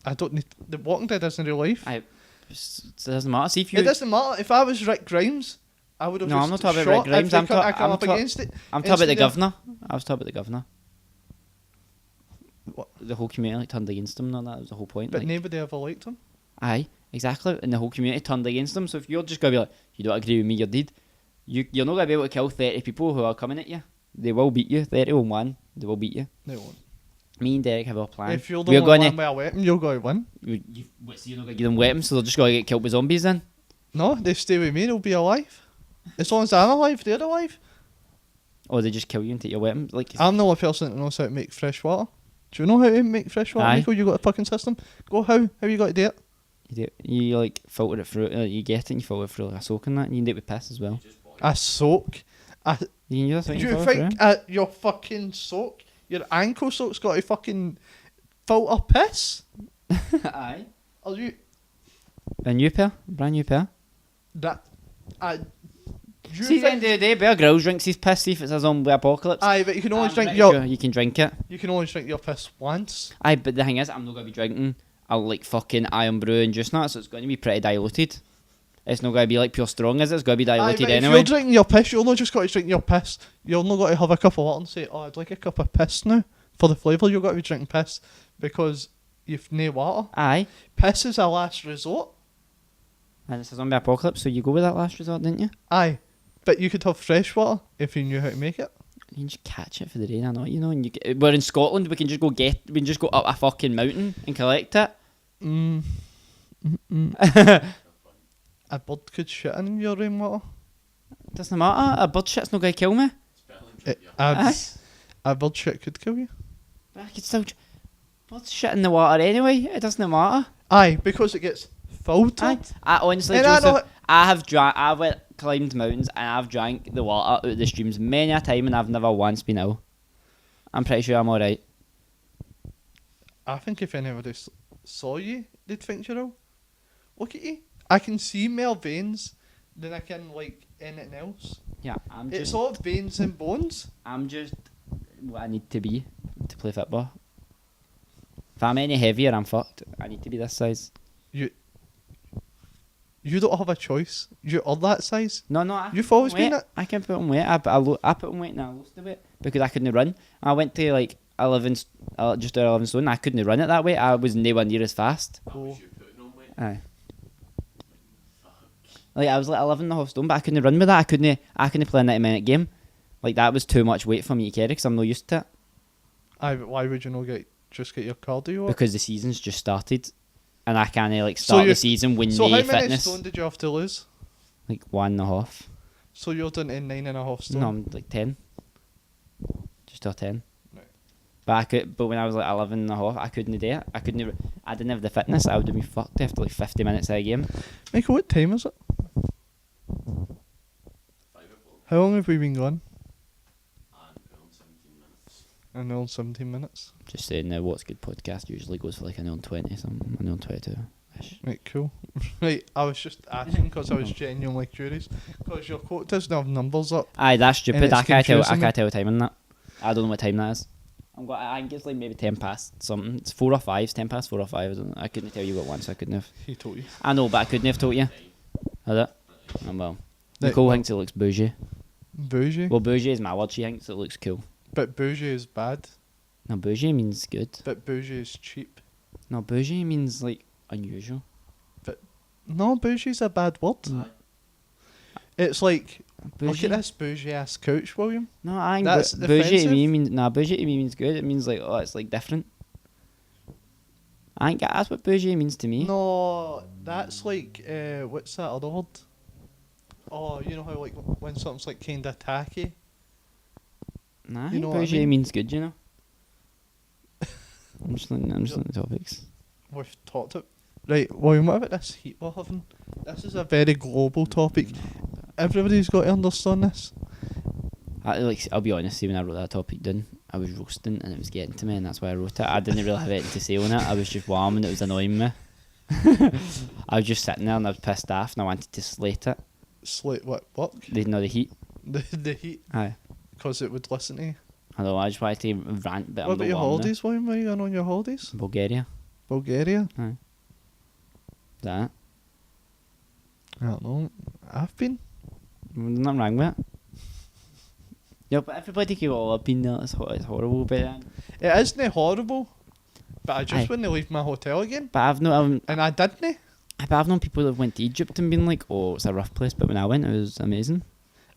I don't need. The Walking Dead isn't real life. it doesn't matter. See if you. It doesn't matter. If I was Rick Grimes, I would have No, just I'm not talking shot about Rick Grimes. every I'm cunt I ta- come I'm up ta- against it. I'm talking about the Instantly. governor. I was talking about the governor. What? The whole community like, turned against him and all that. Was the whole point. But Like, nobody ever liked him. aye, exactly. And the whole community turned against him. So if you're just gonna be like, you don't agree with me, you're dead. You're not gonna be able to kill 30 people who are coming at you. They will beat you. 30 on 1. They will beat you. They won't. Me and Derek have a plan. If you're the We're only gonna. one with a weapon, you're going to win. So you're not gonna give them weapons, so they're just gonna get killed by zombies then. No, they stay with me. They'll be alive. As long as I'm alive, they're alive. Or they just kill you and take your weapons. Like I'm the only person that knows how to make fresh water. Do you know how to make fresh water, Aye. Michael? You got a fucking system. Go how? How you got to do it? you like filter it through. You get it and you filter it through like a soak and that. And you can do it with piss as well. Just boil A soak. You can do that. Do you think your fucking soak, your ankle soak's got to fucking filter piss? Aye. Are you A new pair, brand new pair. that? Do you See, at the end think? of the day, Bear Grylls drinks his piss. See if it's a zombie apocalypse. Aye, but you can only I'm drink pretty your sure you can drink it. you can only drink your piss once. Aye, but the thing is, I'm not gonna be drinking a like fucking iron brew and juice nuts, so it's going to be pretty diluted. It's not going to be like pure strong, is it? It's going to be Aye, diluted but if anyway. you're drinking your piss, you're not just got to drink your piss. You're not got to have a cup of water and say, "Oh, I'd like a cup of piss now." For the flavour, you've got to be drinking piss because you've no water. Aye, Piss is a last resort. and it's a zombie apocalypse, so you go with that last resort, didn't you? Aye, but you could have fresh water if you knew how to make it. You can just catch it for the rain, I know, you know. And we're in Scotland, we can just go up a fucking mountain and collect it. A bird could shit in your rainwater. Doesn't matter. A bird shit's not going to kill me. spelling It, trivia. Aye. a bird shit could kill you. But I could still. Birds shit in the water anyway. It doesn't matter. Aye, because it gets filtered. Aye. I honestly, And I Joseph, know- I've climbed mountains and I've drank the water out of the streams many a time and I've never once been ill. I'm pretty sure I'm alright. I think if anybody saw you, they'd think you're ill. Look at you. I can see more veins than I can like anything else. Yeah, I'm It's just. all veins and bones. I'm just what I need to be to play football. If I'm any heavier, I'm fucked. I need to be this size. You don't have a choice. You are that size. No, I You've put on always been weight. that- I can put on weight. I put on weight and I lost the weight because I couldn't run. I went to like 11, just over 11 stone. I couldn't run it that way. I was nowhere near as fast. That was you putting on weight. Aye. Fuck. Like I was like 11 and a half stone, but I couldn't run with that. I couldn't play a 90-minute game. Like that was too much weight for me to carry because I'm not used to it. Aye, but why would you not just get your cardio up? Because the season's just started. and I can't like So start you- the season with So no how many fitness. stone did you have to lose? Like 1.5. So you're down to 9.5 stone. No, I'm like 10. Just or 10. Right. But when I was like 11.5, I couldn't do it. I didn't have the fitness. I would have been fucked after like 50 minutes of a game. Michael, what time is it? 5 o'clock How long have we been gone? and around 17 minutes. An hour and 17 minutes. Just saying now, What's Good podcast usually goes for like an hour and 20 something, an hour and 22 ish. Right, cool. Right, I was just asking because I was genuinely curious. Because your quote doesn't have numbers up. Aye, that's stupid. it's I can't confusing me. tell time on that. I don't know what time that is. I think it's like maybe 10 past something. It's 4 or 5. It's 10 past 4 or 5. I don't know. I couldn't tell you what one, so I couldn't have. He told you. I know, but I couldn't have told you. Had it? Oh, well. Right, Nicole well- thinks it looks bougie. Bougie. Well, bougie is my word. She thinks it looks cool. But bougie is bad. No, bougie means good. But bougie is cheap. No, bougie means like unusual. No, bougie's a bad word. Mm. It's like, Bougie? look at this bougie ass couch, William. No, I think That's bougie to me offensive. means bougie to me means good. It means like it's like different. I think that's what bougie means to me. No, that's like, what's that other word? Oh, you know how like when something's like kind of tacky? Nah, I You think know what I bougie mean? means good. You know. I'm just looking at topics. We've talked it. Right, William, what about this heat we're having? This is a very global topic. Everybody's got to understand this. I'll be honest. See, when I wrote that topic down, I was roasting and it was getting to me, and that's why I wrote it. I didn't really have anything to say on it. I was just warm and it was annoying me. I was just sitting there and I was pissed off and I wanted to slate it. Slate what? What? They know the heat. The heat, Aye. because it would listen to you. I know. I just wanted to rant, but What I'm about the your warm now. holidays, William? Where are you going on your holidays? Bulgaria. Bulgaria? Aye. That. I don't know. I've been. There's nothing wrong with it. Yeah, but everybody can go, I've been there, it's horrible, but It isn't horrible, but I just Aye. wouldn't leave my hotel again. I've known And I didn't. people that went to Egypt and been like, oh, it's a rough place, but when I went, it was amazing.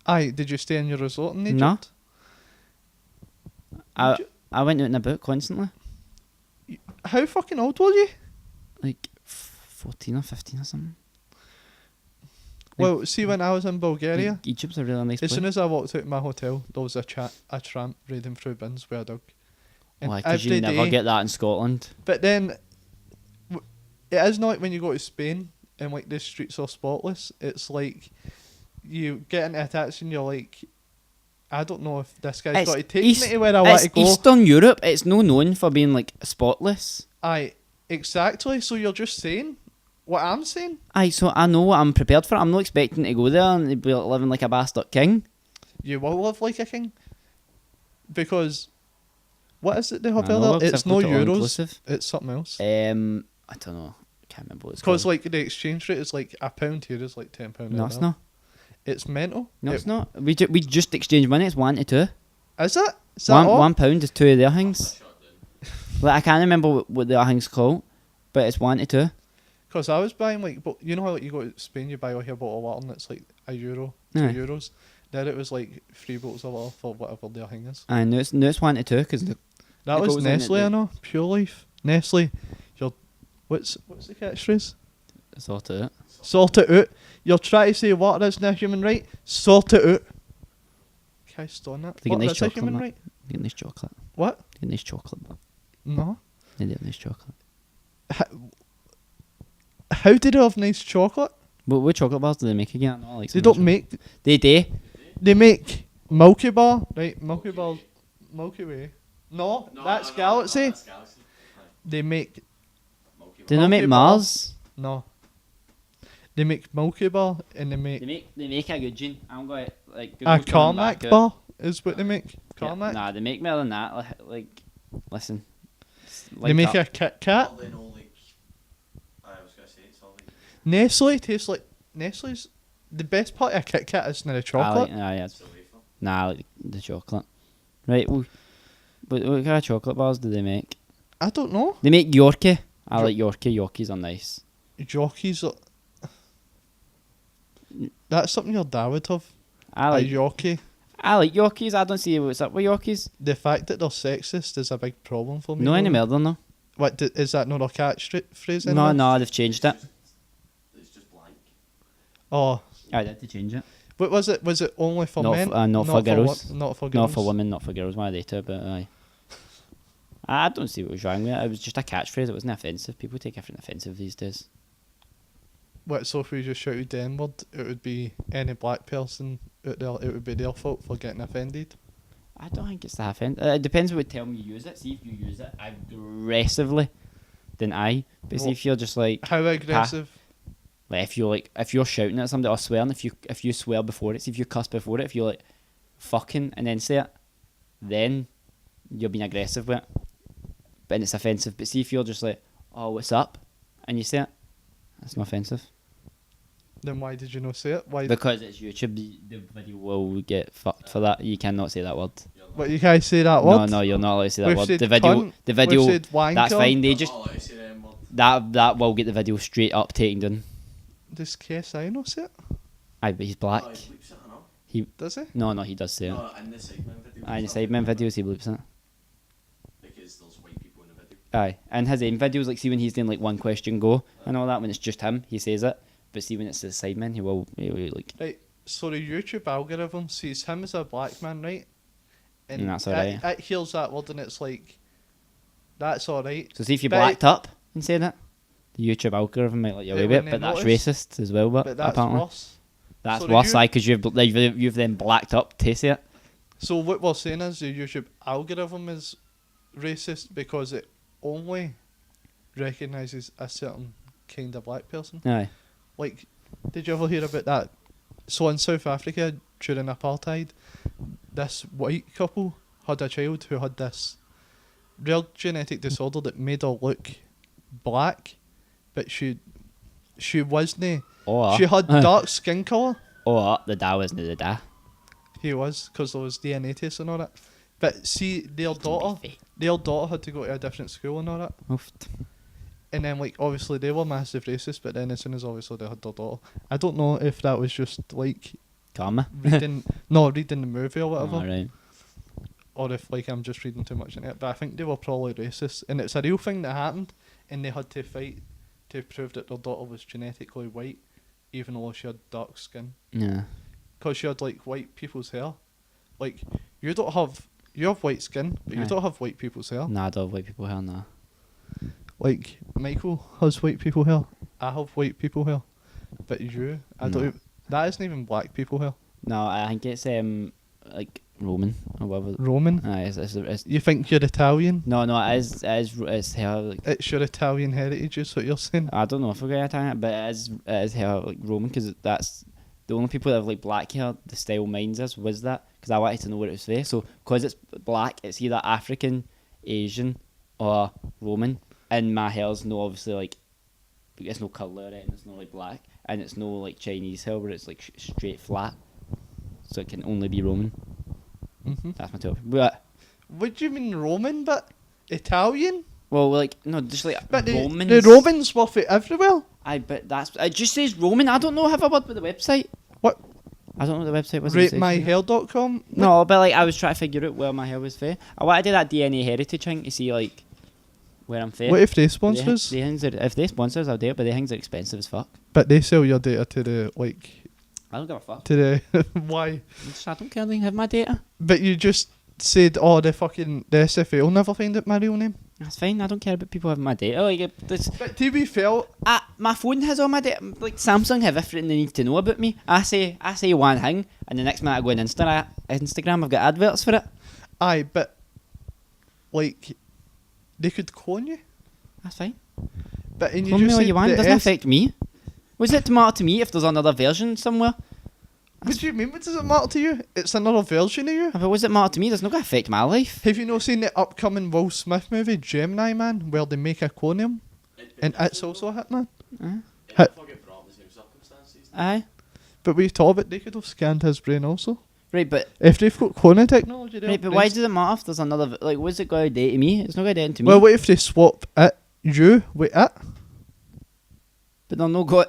Aye, did you stay in your resort in Egypt? No. I Egypt? I went out in a boat constantly, How fucking old were you? like 14 or 15 or something. Well, see, when I was in Bulgaria, Like, Egypt's a really nice as place. soon as I walked out of my hotel, there was a tramp raiding through bins with a dog. And Why, because you every never day- get that in Scotland. But then, it is not like when you go to Spain and like the streets are spotless. It's like you get into a taxi and you're like, I don't know if this guy's It's got to take East- me to where I want It's to go. Eastern Europe, it's no known for being like spotless. Aye, exactly. So you're just saying what I'm saying. Aye, so I know what I'm prepared for. I'm not expecting to go there and be living like a bastard king. You will live like a king. Because what is it they have I know, there? because It's I've no got it all euros. inclusive. It's something else. I don't know. Can't remember what it's Because called. like the exchange rate is like £1 here is like £10. No, out it's there. not. It's mental. No, it's not. We just exchanged money. It's 1 to 2. Is it? Is that all? £1 is 2 of their things. Shut down. Like I can't remember what the other things called, but it's 1 to 2. Because I was buying like, but you know how like you go to Spain, you buy like a bottle of water and it's like €1, Aye. €2. There it was like 3 bottles of water for whatever their thing is. I know it's 1 to 2 because That It was goes in Nestle, it, I know. Pure Life. Nestle. You're, what's the catchphrase? sort it. Sort it out. You're trying to say water isn't a human right. Sort it out. Okay, stone that. They get Water nice is a chocolate human on that. right. Get nice chocolate. What? Get nice chocolate. No. They get nice chocolate. How do they have nice chocolate? But what chocolate bars do they make again? I like They some don't chocolate. make. They do. They make Milky Bar, right? Milky Bar, Milky Way. No, that's Galaxy. That's Galaxy. They make Milky Do they Way. make Milky Bar. Mars? no. They make Milky Bar and they make They make a good gin. I'm going to like a Google going back Carmack out. bar is what they make. Yeah, Carmack. Nah, they make more than that. Like listen. They make a Kit Kat. All they know, like, I was gonna say it's all like Nestle tastes like Nestle's. The best part of a Kit Kat is not the chocolate. Yeah. it's a wafer. Nah, I like the chocolate. Right. Well, but what kind of chocolate bars do they make? I don't know. They make Yorkie. I Jo- like Yorkie. Yorkies are nice. Jockeys. That's something your dad would have. I A like. Yorkie. I like Yorkies. I don't see what's up with Yorkies. The fact that they're sexist is a big problem for me. No any William. murder no. Is that not a catchphrase? No, anymore? no, they've changed it. It's just blank. Oh, I did to change it. what was it? Was it only for Not men? not for girls. Not for girls. Not for women, not for girls. One of the two, but aye. I don't see what was wrong with it. It was just a catchphrase. It wasn't offensive. People take everything offensive these days. What? So if we just shouted the N-word, it would be any black person out there. It would be their fault for getting offended. I don't think it's that offensive. It depends what term you use it. See if you use it aggressively, then aye. But see What? if you're just like How aggressive? if you're shouting at somebody or swearing, if you swear before it, see if you cuss before it, if you're like fucking and then say it, then you're being aggressive with it. But it's offensive. But see if you're just like, oh, what's up, and you say it, that's not offensive. Then why did you not say it? Why? Because it's YouTube, the video will get fucked for that. You cannot say that word. But you can't say that word. No, you're not allowed to say that We've word. said The video, cunt, the video, we've said wanker. that's fine. They just Oh, let me see the M-word. that will get the video straight up taken down. Does KSI not say it? Aye, but he's black. Oh, he bleeps it, I know. Does he? No, he does say it. No, in the Sidemen video. Aye, in the Sidemen videos he bleeps it. Because there's white people in the video. Aye, and his own videos, like see when he's doing like one question go and all that, when it's just him, he says it. But see when it's the Sidemen, he will like. Right. So the YouTube algorithm sees him as a black man, right? And that's alright. It hears that word and it's like, that's alright. So see if you But- blacked up and said it, the YouTube algorithm might let you They away with it, wouldn't but that's notice. racist as well. But But that's apparently worse. that's So the worse, you- because you've then blacked up to say it. So what we're saying is the YouTube algorithm is racist because it only recognises a certain kind of black person. Aye. Like, did you ever hear about that? So in South Africa during apartheid, this white couple had a child who had this real genetic disorder that made her look black, but she wasn't. Or She had dark skin colour. or the da wasn't the da. He was, because there was DNA tests and all that. But see, their daughter had to go to a different school and all that. Oofed. And then, like, obviously they were massive racist, but then as soon as obviously they had their daughter, I don't know if that was just, like, Karma. reading the movie or whatever, Alright. or if, like, I'm just reading too much in it. But I think they were probably racist, and it's a real thing that happened, and they had to fight to prove that their daughter was genetically white, even though she had dark skin. Yeah. Because she had, like, white people's hair. Like, you have white skin, but you Aye. don't have white people's hair. Nah, I don't have white people hair, nah. Like, Michael has white people hair. I have white people hair. But you, I No. don't. That isn't even black people hair. No, I think it's like Roman or whatever. Roman. Aye, it's You think you're Italian? no, it's hair like. It's your Italian heritage, is what you're saying. I don't know if we're going to it, but it is hair like Roman, because that's the only people that have like black hair. The style mines was that, because I wanted to know what it was for. So because it's black, it's either African, Asian, or Roman. And my hair's no obviously like, it's no colour in it, and it's not like black, and it's no like Chinese hair where it's like straight flat. So it can only be Roman. Mm-hmm. That's my top. But What do you mean Roman, but Italian? well, like no, just like But Romans. the Romans were for everywhere. Aye, but it just says Roman. I don't know. Have a word with the website. What? I don't know what the website was. It says. RateMyhair.com? No, but like I was trying to figure out where my hair was for. I wanted to do that DNA heritage thing to see like where I'm fair. What if they sponsor us? If they sponsor us, I'll do it. But the things are expensive as fuck. But they sell your data to the, like, I don't give a fuck. to the, why? I don't care. They can have my data. But you just said, oh, the SFA will never find out my real name. That's fine. I don't care about people having my data. Like But to be fair, my phone has all my data. Like Samsung have everything they need to know about me. I say one thing, and the next minute I go on Instagram. I've got adverts for it. aye, but, like, they could clone you. That's fine. But and you Call me just what said you want. It the doesn't affect me. Was it to matter to me if there's another version somewhere? What do you mean? What does it matter to you? It's another version of you. If it was it matter to me, there's not going to affect my life. Have you not seen the upcoming Will Smith movie, Gemini Man, where they make a clone of him? And it's also a hitman. It'd also get brought up in the same circumstances. Aye. But we thought about they could have scanned his brain also. Right, but If they've got cloning technology, they'll right, but brains- why does it matter if there's another? Like, what's it going to do to me? It's not going to do to me. Well, what if they swap you with it? But they're not go.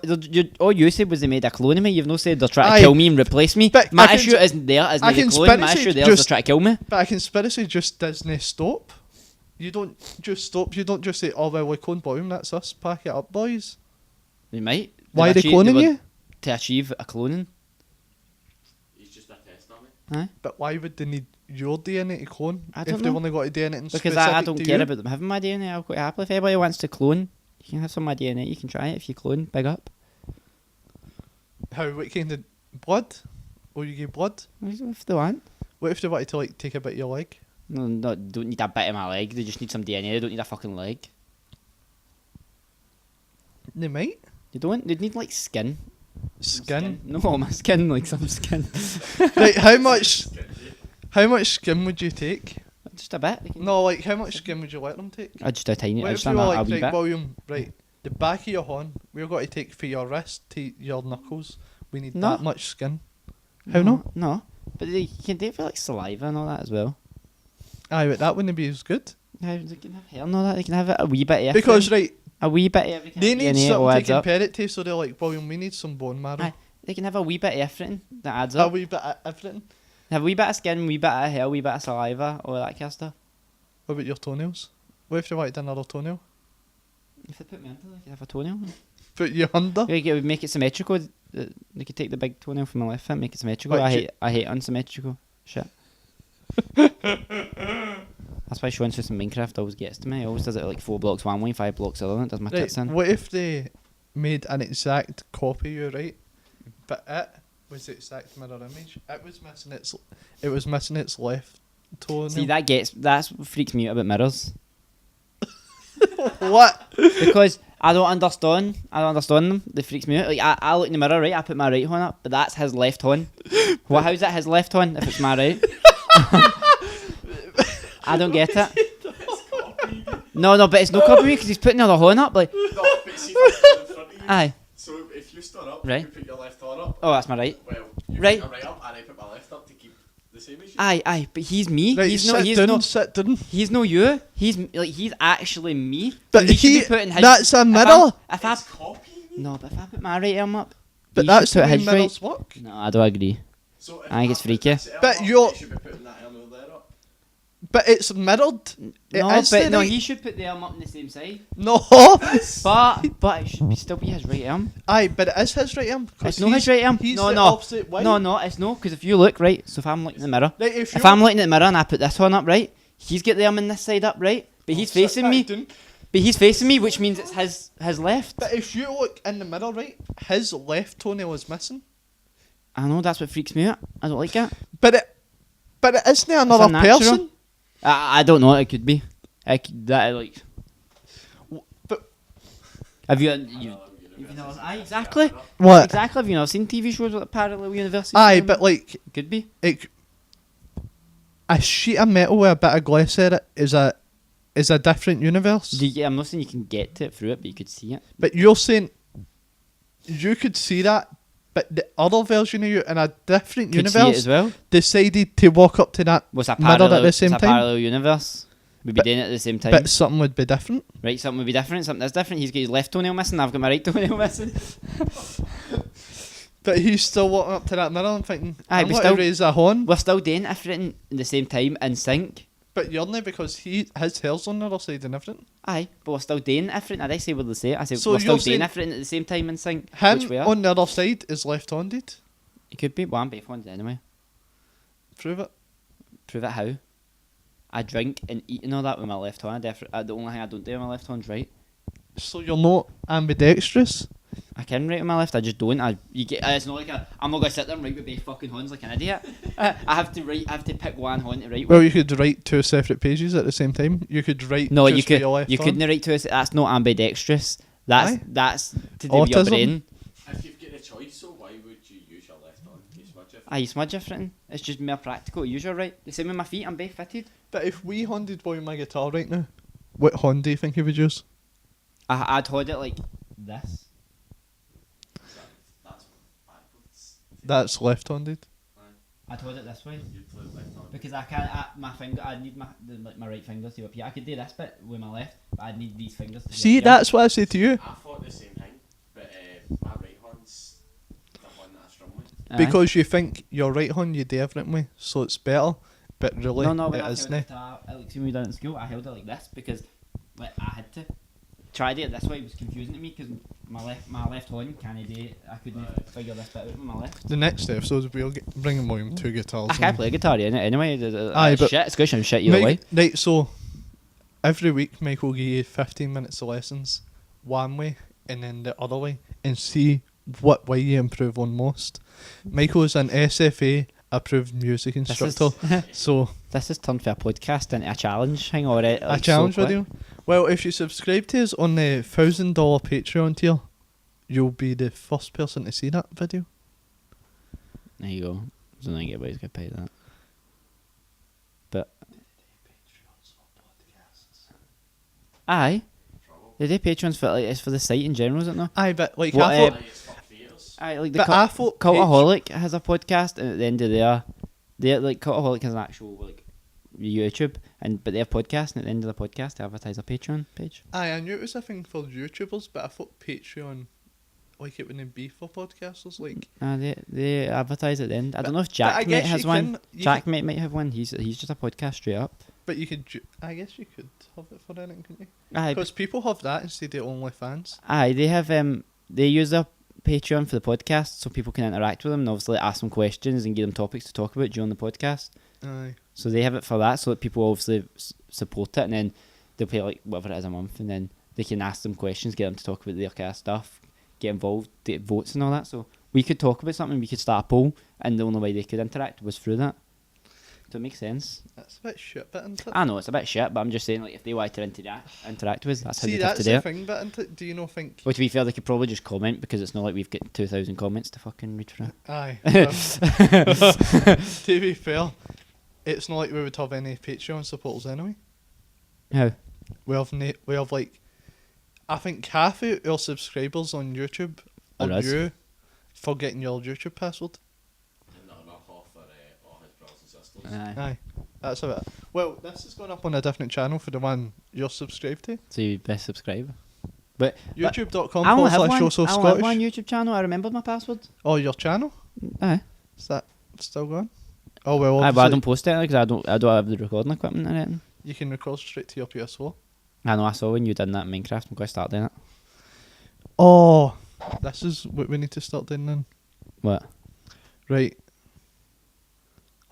All you said was they made a clone of me. You've not said they're trying Aye. to kill me and replace me. But My I can issue isn't there. Isn't I the can clone. My conspiracy issue there is they're just- trying to kill me. But a conspiracy just doesn't stop. You don't just stop. You don't just say, "Oh well, we clone Boyum. That's us. Pack it up, boys." They might. Why are they cloning you? To achieve a cloning. He's just a test dummy. Aye. But why would they need your DNA to clone I don't if they've know. only got a DNA and Because I don't care about them having my DNA. I'll quite happily. If anybody wants to clone, you can have some of my DNA. You can try it if you clone. Big up. How? What kind of blood? Or you give blood? If they want. What if they wanted to like take a bit of your leg? No, don't need a bit of my leg. They just need some DNA. They don't need a fucking leg. They might. You don't. They need like skin. Skin. No, my skin, like some skin. Right, how much skin would you take? Just a bit. No, like how much skin would you let them take? I just a tiny. What I if just you a, were a like, wee right, bit. William, right, the back of your hand, we're going to take for your wrist to your knuckles. We need No. that much skin. How no? No. But they can do it for like saliva and all that as well. Aye, but that wouldn't be as good. Yeah, they can have hair and all that. They can have it a wee bit of Because, everything. right, A wee bit of everything. they need DNA, all something to adds up. compare it to, so they're like, William, we need some bone marrow. Aye. They can have a wee bit of everything that adds A up. wee bit of everything. Have a wee bit of skin, wee bit of hair, wee bit of saliva, all that kind of stuff. What about your toenails? What if they wanted another toenail? If they put me under, they can have a toenail. Put you under? It would make it symmetrical. They could take the big toenail from my left foot and make it symmetrical. What, I hate unsymmetrical shit. That's why showing through some Minecraft always gets to me. He always does it at like 4 blocks one way, 5 blocks the other, and it does my Right, tits in. what if they made an exact copy of you, right? But it was the exact mirror image. It was missing its left toenail. See, that's what freaks me out about mirrors. What? Because I don't understand them. They freaks me out. Like I look in the mirror, right? I put my right hand up, but that's his left hand. Well, how's that his left hand if it's my right? I don't get it. No, but it's no copy because he's putting the other hand up. Like, No, but see if I put it in front of you. aye. So if you stand up, Right. you put your left arm up. Oh, that's my right. Well, you Right. put your right up and I put my left up to keep the same as you. Aye, but he's me. Right, He's sit down. He's no you. He's actually me. But So should be putting his, that's a if mirror. If I It's copying me. no, but if I put my right arm up, But he that's should the put way his right. mirrors work. No, I don't agree. So if I think it's put freaky. this arm But up, you're- you should be putting that arm over there up. But it's mirrored. No, It is but the no, right- he should put the arm up on the same side. No. But it should still be his right arm. Aye, but it is his right arm. 'cause It's not his right arm. He's No, the no. opposite way. No, it's no. Because if you look right, so if I'm looking in the mirror, Right, if I'm looking at the mirror and I put this one up right, he's got the arm in this side up right, but he's facing me. But he's facing me, which means it's his left. But if you look in the mirror, right, his left toenail is missing. I know that's what freaks me out. I don't like it. But it isn't another unnatural. person. I don't know. It could be. That like. But Have you know? Aye, exactly. what? Exactly. Have you not seen TV shows with parallel universes? Aye, but like Could be. a sheet of metal with a bit of glass in it is a different universe. I'm not saying you can get to it through it, but you could see it. But you're saying you could see that, but the other version of you in a different Could see it universe as well. decided to walk up to that What's a mirror parallel? at the same it's a time. parallel universe. We'd be But- doing it at the same time. But something would be different. Right, something would be different. Something that's different. He's got his left toenail missing. I've got my right toenail missing. But he's still walking up to that mirror and thinking, Aye, I'm but going still- to raise a horn. We're still doing everything in the same time in sync. But you're not, because his hair's on the other side and everything. Aye, but we're still doing everything. I didn't say what they say. I said So we're still you're doing saying everything at the same time in sync. Him Which we are. on the other side is left-handed. It could be. Well, I'm both anyway. Prove it. Prove it how. I drink and eat and all that with my left hand. The only thing I don't do with my left hand's right. So you're not ambidextrous. I can write with my left. I just don't. It's not like I'm not gonna sit there and write with both fucking hands like an idiot. I have to write. I have to pick one hand to write with. Well, you could write 2 separate pages at the same time. You could write No, just you with could. your left You hand. couldn't write to us. That's not ambidextrous. Aye. That's to do with your Autism. brain. If you've got a choice, so why would you use your left arm? You smudge it. You smudge everything. It's just more practical to use your right. The same with my feet. I'm both fitted. But if we handed boy my guitar right now, what hand do you think he would use? I'd hold it like this. That's backwards. That's left-handed. I'd hold it this way You'd play left arm. because I can't. My finger. I need my right fingers to go up here. I could do this bit with my left, but I'd need these fingers to. See, go up that's what I say to you. I thought the same thing, but my right hand's the one that I strum with. here. Aye. Because you think your right hand you do everything with, so it's better. but really, No, when it I isn't. held the guitar, like, when we were done at school, I held it like this because, like, I had to. Tried it this way, it was confusing to me because my left hand can't do it. I couldn't figure this bit out with my left. The next episode we'll bring him on 2 guitars. I can't play guitar in it anyway. Aye, It's but shit. It's good. Shit either way. Right, so every week Michael will give you 15 minutes of lessons, one way and then the other way, and see what way you improve on most. Michael is an SFA approved music instructor, so This has turned from a podcast into a challenge thing already. a challenge video. Well, if you subscribe to us on the $1,000 Patreon tier, you'll be the first person to see that video. There you go. I don't think anybody's gonna pay that. But aye, they do Patreons for, like, it's for the site in general, is it not? Aye, but like What, I thought, Like, it's for theatres. Aye, like the but I thought Cultaholic has a podcast, and at the end of their like Cultaholic has an actual like YouTube, but they have podcast, and at the end of the podcast they advertise a Patreon page. Aye, I knew it was a thing for YouTubers, but I thought Patreon, like it wouldn't be for podcasters. Like, They advertise at the end. I don't know if I Jack Mate guess has you one. can- you Jack Mate might have one. He's just a podcast straight up. but you could, I guess you could have it for anything, couldn't you? Aye, Because people have that instead of OnlyFans. aye, they have they use their Patreon for the podcast, so people can interact with them and obviously ask them questions and give them topics to talk about during the podcast. Aye. So they have it for that, so that people obviously support it, and then they'll pay like whatever it is a month, and then they can ask them questions, get them to talk about their kind of stuff, get involved, get votes and all that. So we could talk about something, we could start a poll, and the only way they could interact was through that. Does it make sense? That's a bit shit, but isn't it? I know it's a bit shit, but I'm just saying, like, if they wanted to interact with us, that's how See, they'd have that's to do the it. thing, but isn't it? Do you not think? Well, to be fair, they could probably just comment because it's not like we've got 2,000 comments to fucking read through. Aye. To be fair, it's not like we would have any Patreon supporters anyway. How? We have like, I think half of our subscribers on YouTube Are are us. you for getting your YouTube password. And not enough off for all his brothers and sisters. Aye, that's a bit. Well, this is going up on a different channel for the one you're subscribed to. So you best subscribe. But I only have YouTube.com/YoSoScottish. one YouTube channel. I remembered my password. Oh, your channel? Aye. Is that still going? Oh well, Aye, but I obviously don't post it because I don't have the recording equipment or anything. you can record straight to your PS4. I know. I saw when you done that in Minecraft. I'm going to start doing it. Oh, this is what we need to start doing then. What? Right.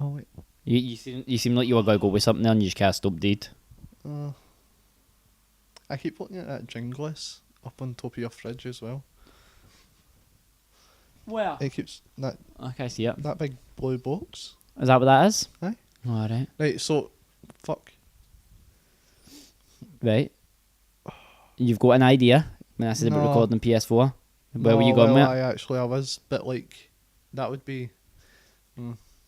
Oh wait. You seem like you were going to go with something there and you just can't stop dead. I keep looking at that jingles up on top of your fridge as well. Well. It keeps that Okay, I see it. that big blue box. Is that what that is? Aye. Alright. Right. So, fuck. Right. You've got an idea when I said about No. recording PS4. Where were you going with it? I was, but like, that would be.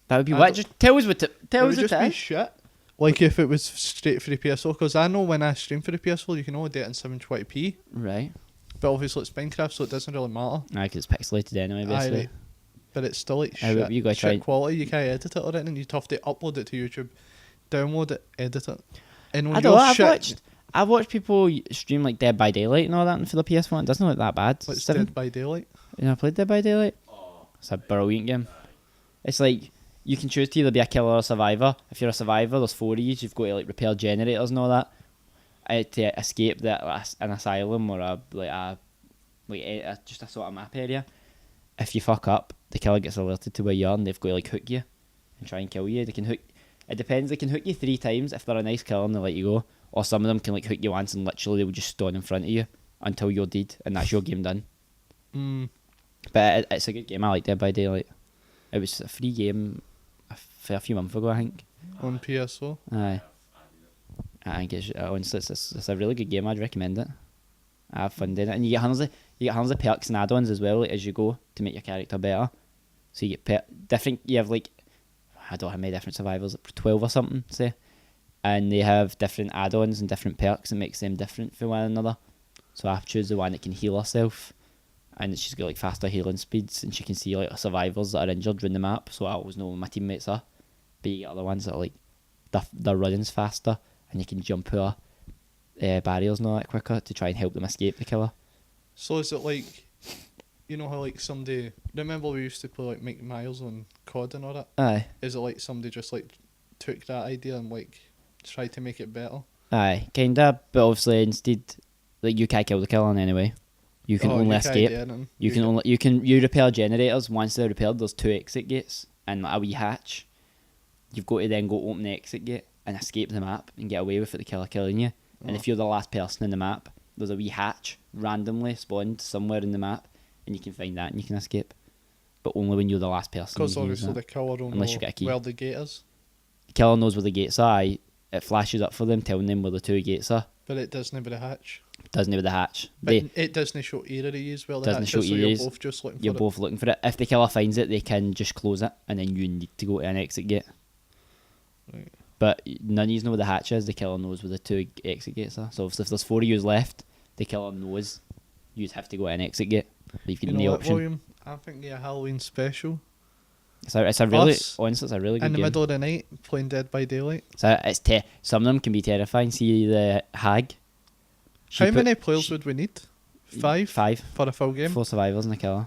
That would be I what? don't- Just tell us what It tell would us what just it be is. shit. Like if it was straight for the PS4, because I know when I stream for the PS4, you can only do it in 720p. Right. But obviously it's Minecraft, so it doesn't really matter. Aye, because it's pixelated anyway, Aye, basically. right. But it's still like Aye, but shit, you gotta try- shit quality. You can't edit it or anything. You'd have to upload it to YouTube, download it, edit it. And when I don't your know. shit, I've watched people stream like Dead by Daylight and all that for the PS1. It doesn't look that bad. What's Seven. Dead by Daylight? You know, I played Dead by Daylight. Oh, It's a brilliant game. It's like you can choose to either be a killer or a survivor. If you're a survivor, there's 4 of you. You've got to like repair generators and all that to escape an asylum or just a sort of map area. If you fuck up, the killer gets alerted to where you are, and they've got to like hook you and try and kill you. They can hook. It depends. They can hook you 3 times if they're a nice killer and they let you go, or some of them can like hook you once and literally they will just stand in front of you until you're dead, and that's your game done. But it's a good game. I like Dead by Daylight. It was a free game a few months ago, I think. On PS4. Aye. I think honestly, it's a really good game. I'd recommend it. I have fun doing it, and you get hundreds of perks and add-ons as well, like, as you go to make your character better. So you get different. You have like, I don't know how many different survivors, like 12 or something, say, and they have different add-ons and different perks that makes them different from one another. So I choose the one that can heal herself, and she's got like faster healing speeds, and she can see like survivors that are injured around the map. So I always know where my teammates are. But you get other ones that are like their running's faster, and you can jump over barriers and all that quicker to try and help them escape the killer. So is it like, you know how like remember we used to play like Mike Myers on COD and all that? Aye. Is it like somebody just like took that idea and like tried to make it better. Aye, kinda, but obviously instead, like you can't kill the killing anyway. You can only escape. You repair generators. Once they're repaired, there's 2 exit gates and a wee hatch. You've got to then go open the exit gate and escape the map and get away with it. The killer killing you. And if you're the last person in the map, there's a wee hatch randomly spawned somewhere in the map, and you can find that and you can escape. But only when you're the last person. Because obviously the killer don't unless know you get a key. where the gate is. The killer knows where the gates are. Aye. It flashes up for them, telling them where the 2 gates are. But it doesn't with the hatch. Doesn't with the hatch. But it doesn't show either of these where the Doesn't hatch show is, so either you're is. both just looking You're for both looking for it. If the killer finds it, they can just close it, and then you need to go to an exit gate. Right. But none of you know where the hatch is. The killer knows where the 2 exit gates are. So if there's 4 of you left, the killer knows you'd have to go to an exit gate. You've it. given You the know what, option. William? I'm thinking a Halloween special. It's a really, Us, honestly, it's a really good in the game. middle of the night, playing Dead by Daylight. So some of them can be terrifying. See the hag. How many players would we need? 5? 5. For a full game? 4 survivors and a killer.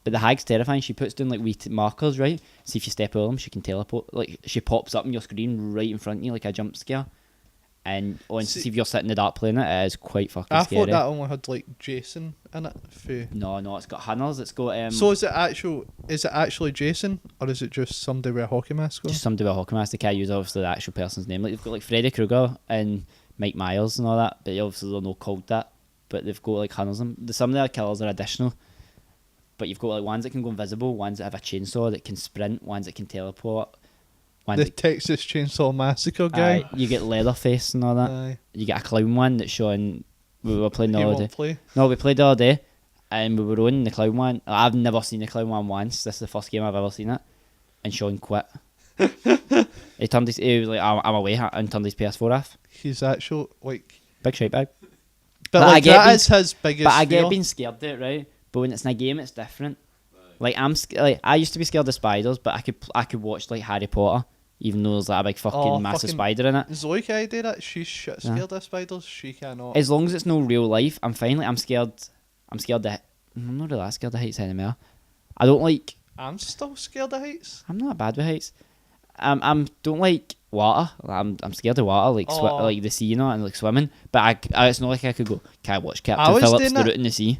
But the hag's terrifying. She puts down like wee markers, right? See if you step over them, she can teleport. Like she pops up on your screen right in front of you, like a jump scare. And see if you're sitting in the dark playing it is quite fucking scary. I thought that only had like Jason in it. No, it's got Hunters. It's got So is it actually Jason, or is it just somebody with a hockey mask on? just somebody with a hockey mask. They can't use obviously the actual person's name. Like they've got like Freddy Krueger and Mike Myers and all that, but obviously they're not called that. But they've got like Hunters. Some of their killers are additional. But you've got like ones that can go invisible, ones that have a chainsaw that can sprint, ones that can teleport. The Texas Chainsaw Massacre guy. You get Leatherface and all that. Aye. You get a clown one that's showing. We were playing the He other won't day. play. No, we played the other day, and we were on the clown one. I've never seen the clown one once. This is the first game I've ever seen it. And Sean quit. He was like, I'm away, and turned his PS4 off. He's actually like Big shite bag. But I like get that being- is his biggest But I fear. get being scared of it, right? But when it's in a game, it's different. Like I used to be scared of spiders, but I could watch like Harry Potter, even though there's like a big fucking massive spider in it. Zoe can do that. She's shit scared of spiders. She cannot. As long as it's no real life, I'm fine. Like I'm scared that I'm not really that scared of heights anymore. I don't like. I'm still scared of heights. I'm not bad with heights. Don't like water. I'm scared of water, like like the sea, you know, and like swimming. But it's not like I could go. Can I watch Captain was Phillips doing do that- it in the sea?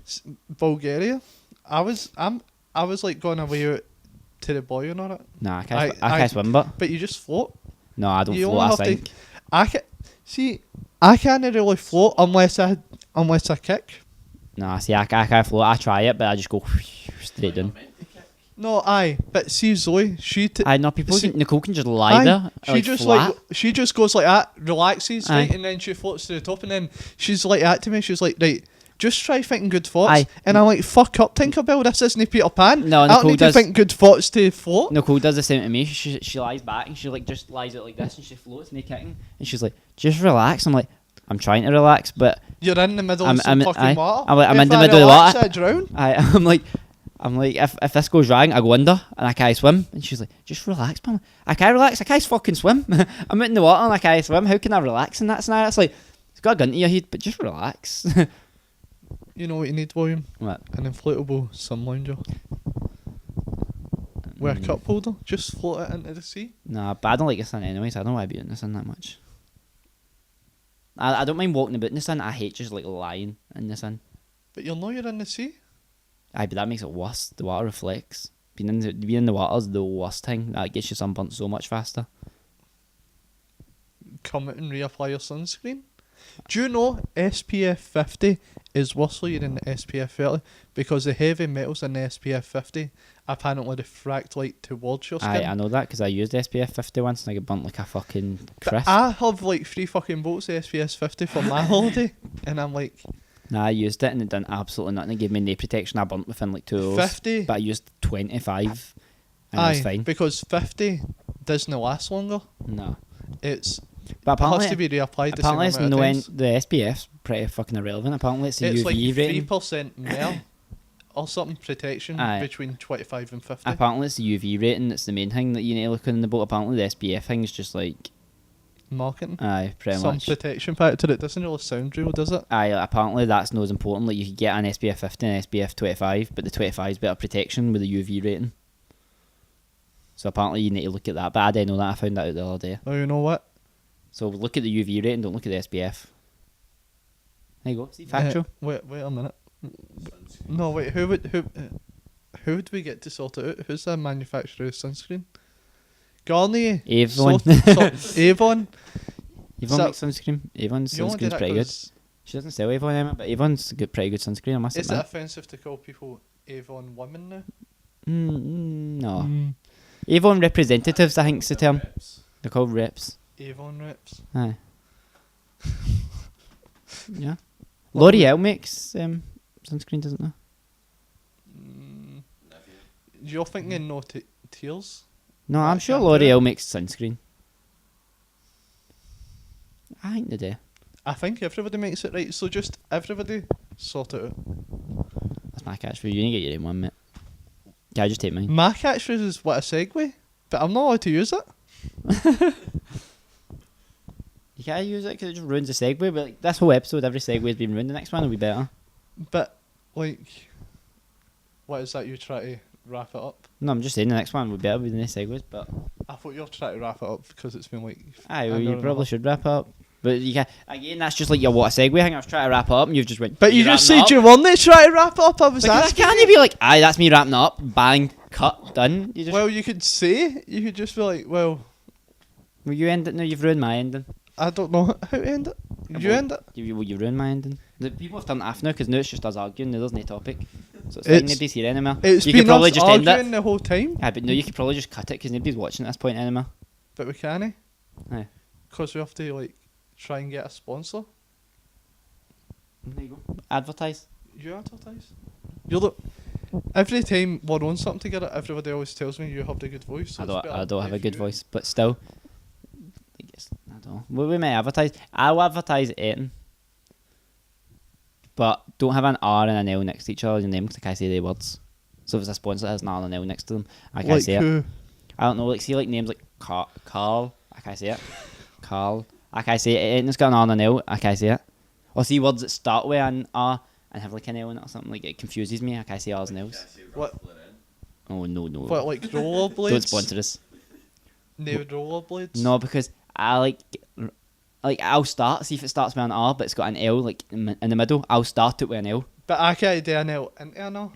Bulgaria. I was like going away to the boy and all that. Nah, I can't swim, but you just float. no, I don't You float. only I have to- think. I can't really float unless I kick. Nah, see, I can't float. I try it, but I just go straight down. No, but see Zoe, I know people. see- Nicole can just lie there. She just goes like that, relaxes, right, Aye. and then she floats to the top, and then she's like that to me. She's like, right, just try thinking good thoughts. Aye. And I'm like, fuck up, Tinkerbell. This isn't Peter Pan. No, I don't Nicole need does- to think good thoughts to float. Nicole does the same to me. She lies back and she like just lies out like this and she floats me kicking and she's like, just relax. I'm like, I'm trying to relax, but You're in the middle I'm- of some I'm- fucking aye. water. I'm If in the I middle of the relax, water. I drown. I'm like, if this goes wrong, I go under and I can't swim. And she's like, just relax, man. I can't relax. I can't fucking swim. I'm out in the water and I can't swim. How can I relax in that scenario? It's like, it's got a gun to your head, but just relax. You know what you need, William? What? An inflatable sun lounger with a cup holder. Just float it into the sea. Nah, but I don't like the sun anyway, so I don't want to be in the sun that much. I don't mind walking about in the sun. I hate just like lying in the sun. But you'll know you're in the sea. Aye, but that makes it worse. The water reflects. Being in the water is the worst thing. That gets you sunburnt so much faster. Come out and reapply your sunscreen. Do you know SPF 50 is worse than the SPF 30 because the heavy metals in the SPF 50 apparently refract light towards your skin. I know that because I used SPF 50 once and I got burnt like a fucking But crisp. I have like 3 fucking boats of SPF 50 for my holiday, and I'm like, Nah, I used it and it done absolutely nothing. It gave me no protection. I burnt within like 2 hours. 50. But I used 25 and it was Aye, fine. because 50 doesn't last longer. No. It But has to apparently, be reapplied the apparently it's same amount of times. the SPF's pretty fucking irrelevant. Apparently it's the It's UV like rating. 3% more or something protection Aye. between 25 and 50. Apparently it's the UV rating that's the main thing that you need to look in the boat. Apparently the SPF thing is just like, Marketing. aye, pretty Some much. protection factor. It doesn't really sound real, does it? Aye, apparently that's not as important. Like you could get an SPF 50 and SPF 25, but the 25 is better protection with the UV rating. So apparently you need to look at that. But I didn't know that. I found that out the other day. Oh, you know what? So look at the UV rating. Don't look at the SPF. There you go. See, factual. Wait a minute. No, wait. Who would we get to sort it out? Who's the manufacturer of sunscreen? Garnier. Avon. Avon. Avon So- makes sunscreen. Avon's You only did sunscreen's that pretty good. 'cause She doesn't sell Avon anymore, but Avon's pretty good sunscreen. I must Is it admit. offensive to call people Avon women now? No. Avon representatives, I think's the term. Reps. They're called reps. Avon reps. Aye. Yeah. L'Oreal makes sunscreen, doesn't it? You're thinking no tears? No, I'm That sure can't do it. L'Oreal makes sunscreen. I think they do. I think everybody makes it right, so just everybody sort it out. That's my catchphrase. You need to get your own one, mate. Yeah, I just take mine. My catchphrase is what a segue, but I'm not allowed to use it. You can't use it because it just ruins the segue. But like, this whole episode, every segue's been ruined. The next one will be better. But, like, what is that you try to wrap it up? No, I'm just saying the next one will be better with the segues. But I thought you were trying to wrap it up because it's been like... aye, well, an hour you and a probably half. should wrap up. But you can again. That's just like your what a segue thing. I was trying to wrap up, and you've just went. But you just wrapping said up? you wanted to try to wrap it up. I was Because asking. can't you be like, aye, that's me wrapping up, bang, cut, done. You just Well, you could say, you could just be like, well, will you end it now? You've ruined my ending. I don't know how to end it. You end it. You ruined my ending. The people have turned it off now because now it's just us arguing. Now there's no topic, so it's like nobody's here anymore. It's you been could probably us just end arguing it. the whole time, Yeah, but no, you could probably just cut it because nobody's watching at this point anymore. but we can't. Aye. Because we have to like try and get a sponsor. There you go. Advertise. You advertise. You're the. Every time we're on something together, everybody always tells me you have the good voice. So I don't have a good voice, but still. I guess I don't know. We may advertise. I'll advertise eating, but don't have an R and an L next to each other in your name because I can't say the words. So if it's a sponsor that has an R and an L next to them, I can't like say it. who? I don't know. Like see like names like Carl. I can't say it. Carl. I can't say it. It's got an R and an L. I can't say it. Or see words that start with an R and have like an L in it or something. Like it confuses me. I can't say R's and L's. What? Oh no. What, like rollerblades? Don't sponsor us. No rollerblades. No, because I like I'll start, see if it starts with an R but it's got an L like in the middle. I'll start it with an L. But I can't do an L into an L.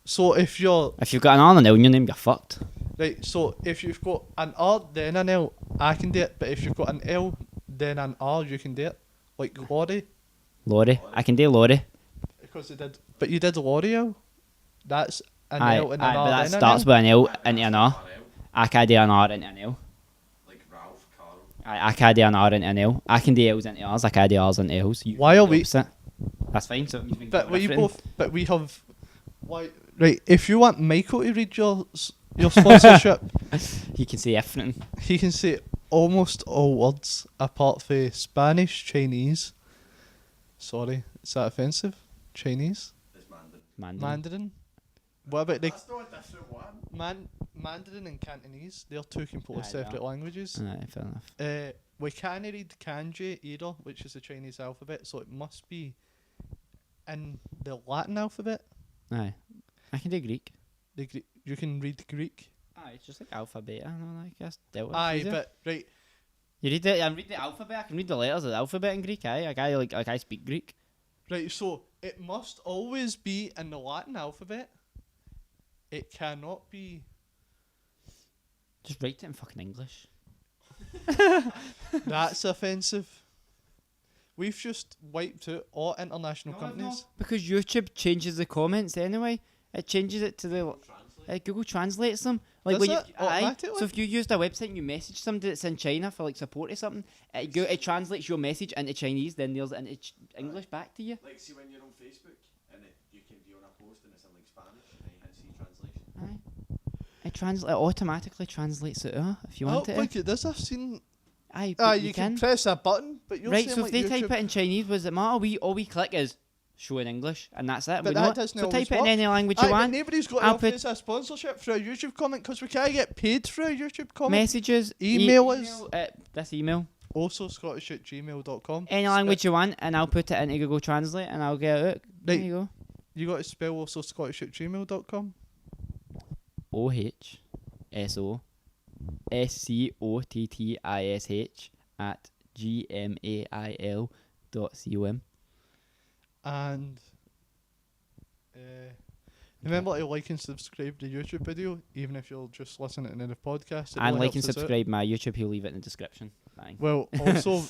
So if you're If you've got an R and an L in your name, you're fucked. right, so if you've got an R then an L, I can do it. But if you've got an L then an R, you can do it. Like Laurie. I can do Laurie. because they did. But you did L'Oreal. That's an Aye, L and an R. but that then an starts L. with an L into an R. I can do an R into an L. Like Ralph, Carl. I can do an R into an L. I can do L's into R's. I can do R's into L's. You Why are do we- opposite. That's fine. So it means we can But go we different. both. But we have. Why? Right. If you want Michael to read your sponsorship, He can say everything. he can say almost all words apart from Spanish, Chinese. Sorry, is that offensive? Chinese, It's Mandarin. Mandarin. What about the That's not a different one. Mandarin and Cantonese? They're two completely Aye, separate yeah. languages. Alright, fair enough. We can't read kanji either, which is the Chinese alphabet, so it must be in the Latin alphabet. Aye. I can do Greek. You can read Greek. Aye, it's just like alphabet. I don't know, I guess. Aye, but right. You read it. I read the alphabet. I can read the letters of the alphabet in Greek. Aye, I speak Greek. Right, so it must always be in the Latin alphabet. It cannot be. Just write it in fucking English. That's offensive. We've just wiped out all international companies. Because YouTube changes the comments anyway. It changes it to the Google translates them. Like Does when it? you aye. Automatically? So if you used a website and you message somebody that's in China for like support or something, it translates your message into Chinese, then there's into English back to you. Like, see when you're on Facebook and you can be on a post and it's in like Spanish and you can see translation. Aye. It automatically translates it if you I want don't it. think it does. I've seen. Aye, but You can press a button, but you're right, saying so like if they YouTube, type it in Chinese, what does it matter? All we click is show in English, and that's it. But We that know it. doesn't So always type it in work. any language Aye, you but want. nobody's got I'll to offer us a sponsorship for a YouTube comment because we can't get paid for a YouTube comment. Messages, Email us. This email, Also Scottish@gmail.com. any language you want, and I'll put it into Google Translate, and I'll get it out. There Right. you go. You got to spell also Scottish@gmail.com. OHSO SCOTTISH@gmail.com. And remember to like and subscribe to the YouTube video, even if you're just listening to the podcast. It And really like and helps us out. subscribe my YouTube. He'll leave it in the description. Bang. Well, also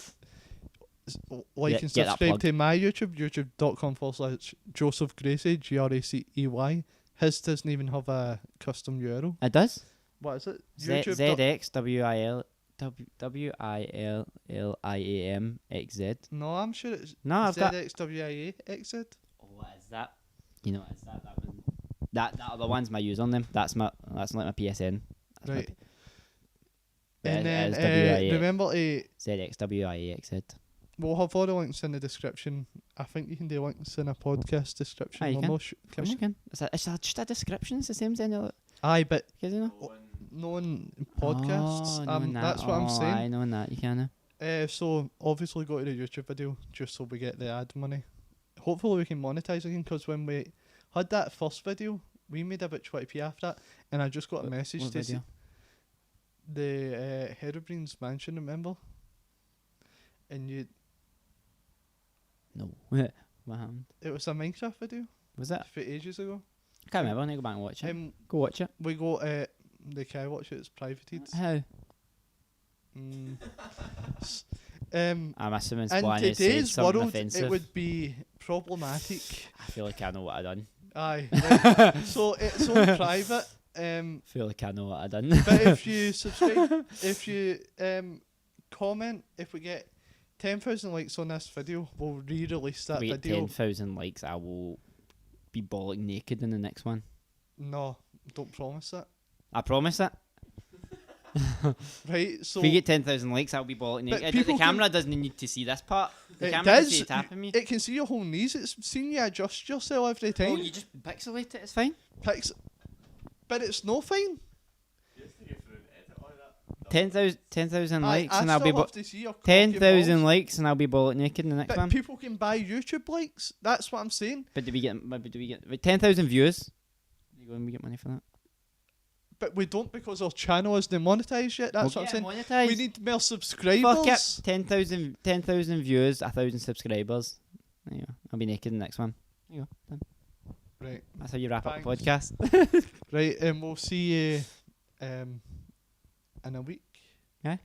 like and Get that subscribe plug. to my YouTube, youtube.com/Joseph Gracey, Gracey. His doesn't even have a custom URL. It does. What is it? ZXWILLIAMXZ. No, I'm sure it's No, I've got. ZXWIAXZ. Oh, what is that? You know what is that? That other one's my username. That's like my PSN. That's my Right. P- And it is then remember to ZXWIAXZ. we'll have all the links in the description. I think you can do links in a podcast description. Aye, you We're can. not su- Of course you can. It's just a description. It's the same as any other. Aye, but Because you know. no on podcasts. knowing That's what I'm saying. I knowing that you can. So obviously go to the YouTube video just so we get the ad money. Hopefully we can monetize again, because when we had that first video, we made about 20p after that, and I just got a message What to say video? the Herobrine's mansion, remember? And No. What happened? it was a Minecraft video Was it? for ages ago. I can't remember. I need to go back and watch it. Go watch it. We go they can watch it, it's privated. How? I'm assuming in Spillane said today's something world, offensive. it would be problematic. I feel like I know what I done. Aye. Right. So it's on private. I feel like I know what I done. But if you subscribe, if you comment, if we get 10,000 likes on this video, we'll re-release that If we get video. 10,000 likes, I will be bollock naked in the next one. No, don't promise that. I promise it. Right, so If we get 10,000 likes, I'll be bollock But naked. people The camera doesn't need to see this part. The it camera can see does. it tapping me. It can see your whole knees. It's seen you adjust yourself every time. Oh, you just pixelate it. It's fine. But it's no fine. You have to get through and edit all that. 10,000 I likes, and I'll be still have to see your cock and 10,000 balls. likes, and I'll be bollock naked in the next But one. people can buy YouTube likes. That's what I'm saying. But do we get 10,000 views? We get money for that. But we don't, because our channel isn't monetized yet. That's what I'm saying. Monetized. We need more subscribers. Fuck it. 10,000 views, 1,000 subscribers. There you go. I'll be naked in the next one. There you go. Done. Right. That's how you wrap up the Thanks. podcast. Right, and we'll see you in a week. Yeah.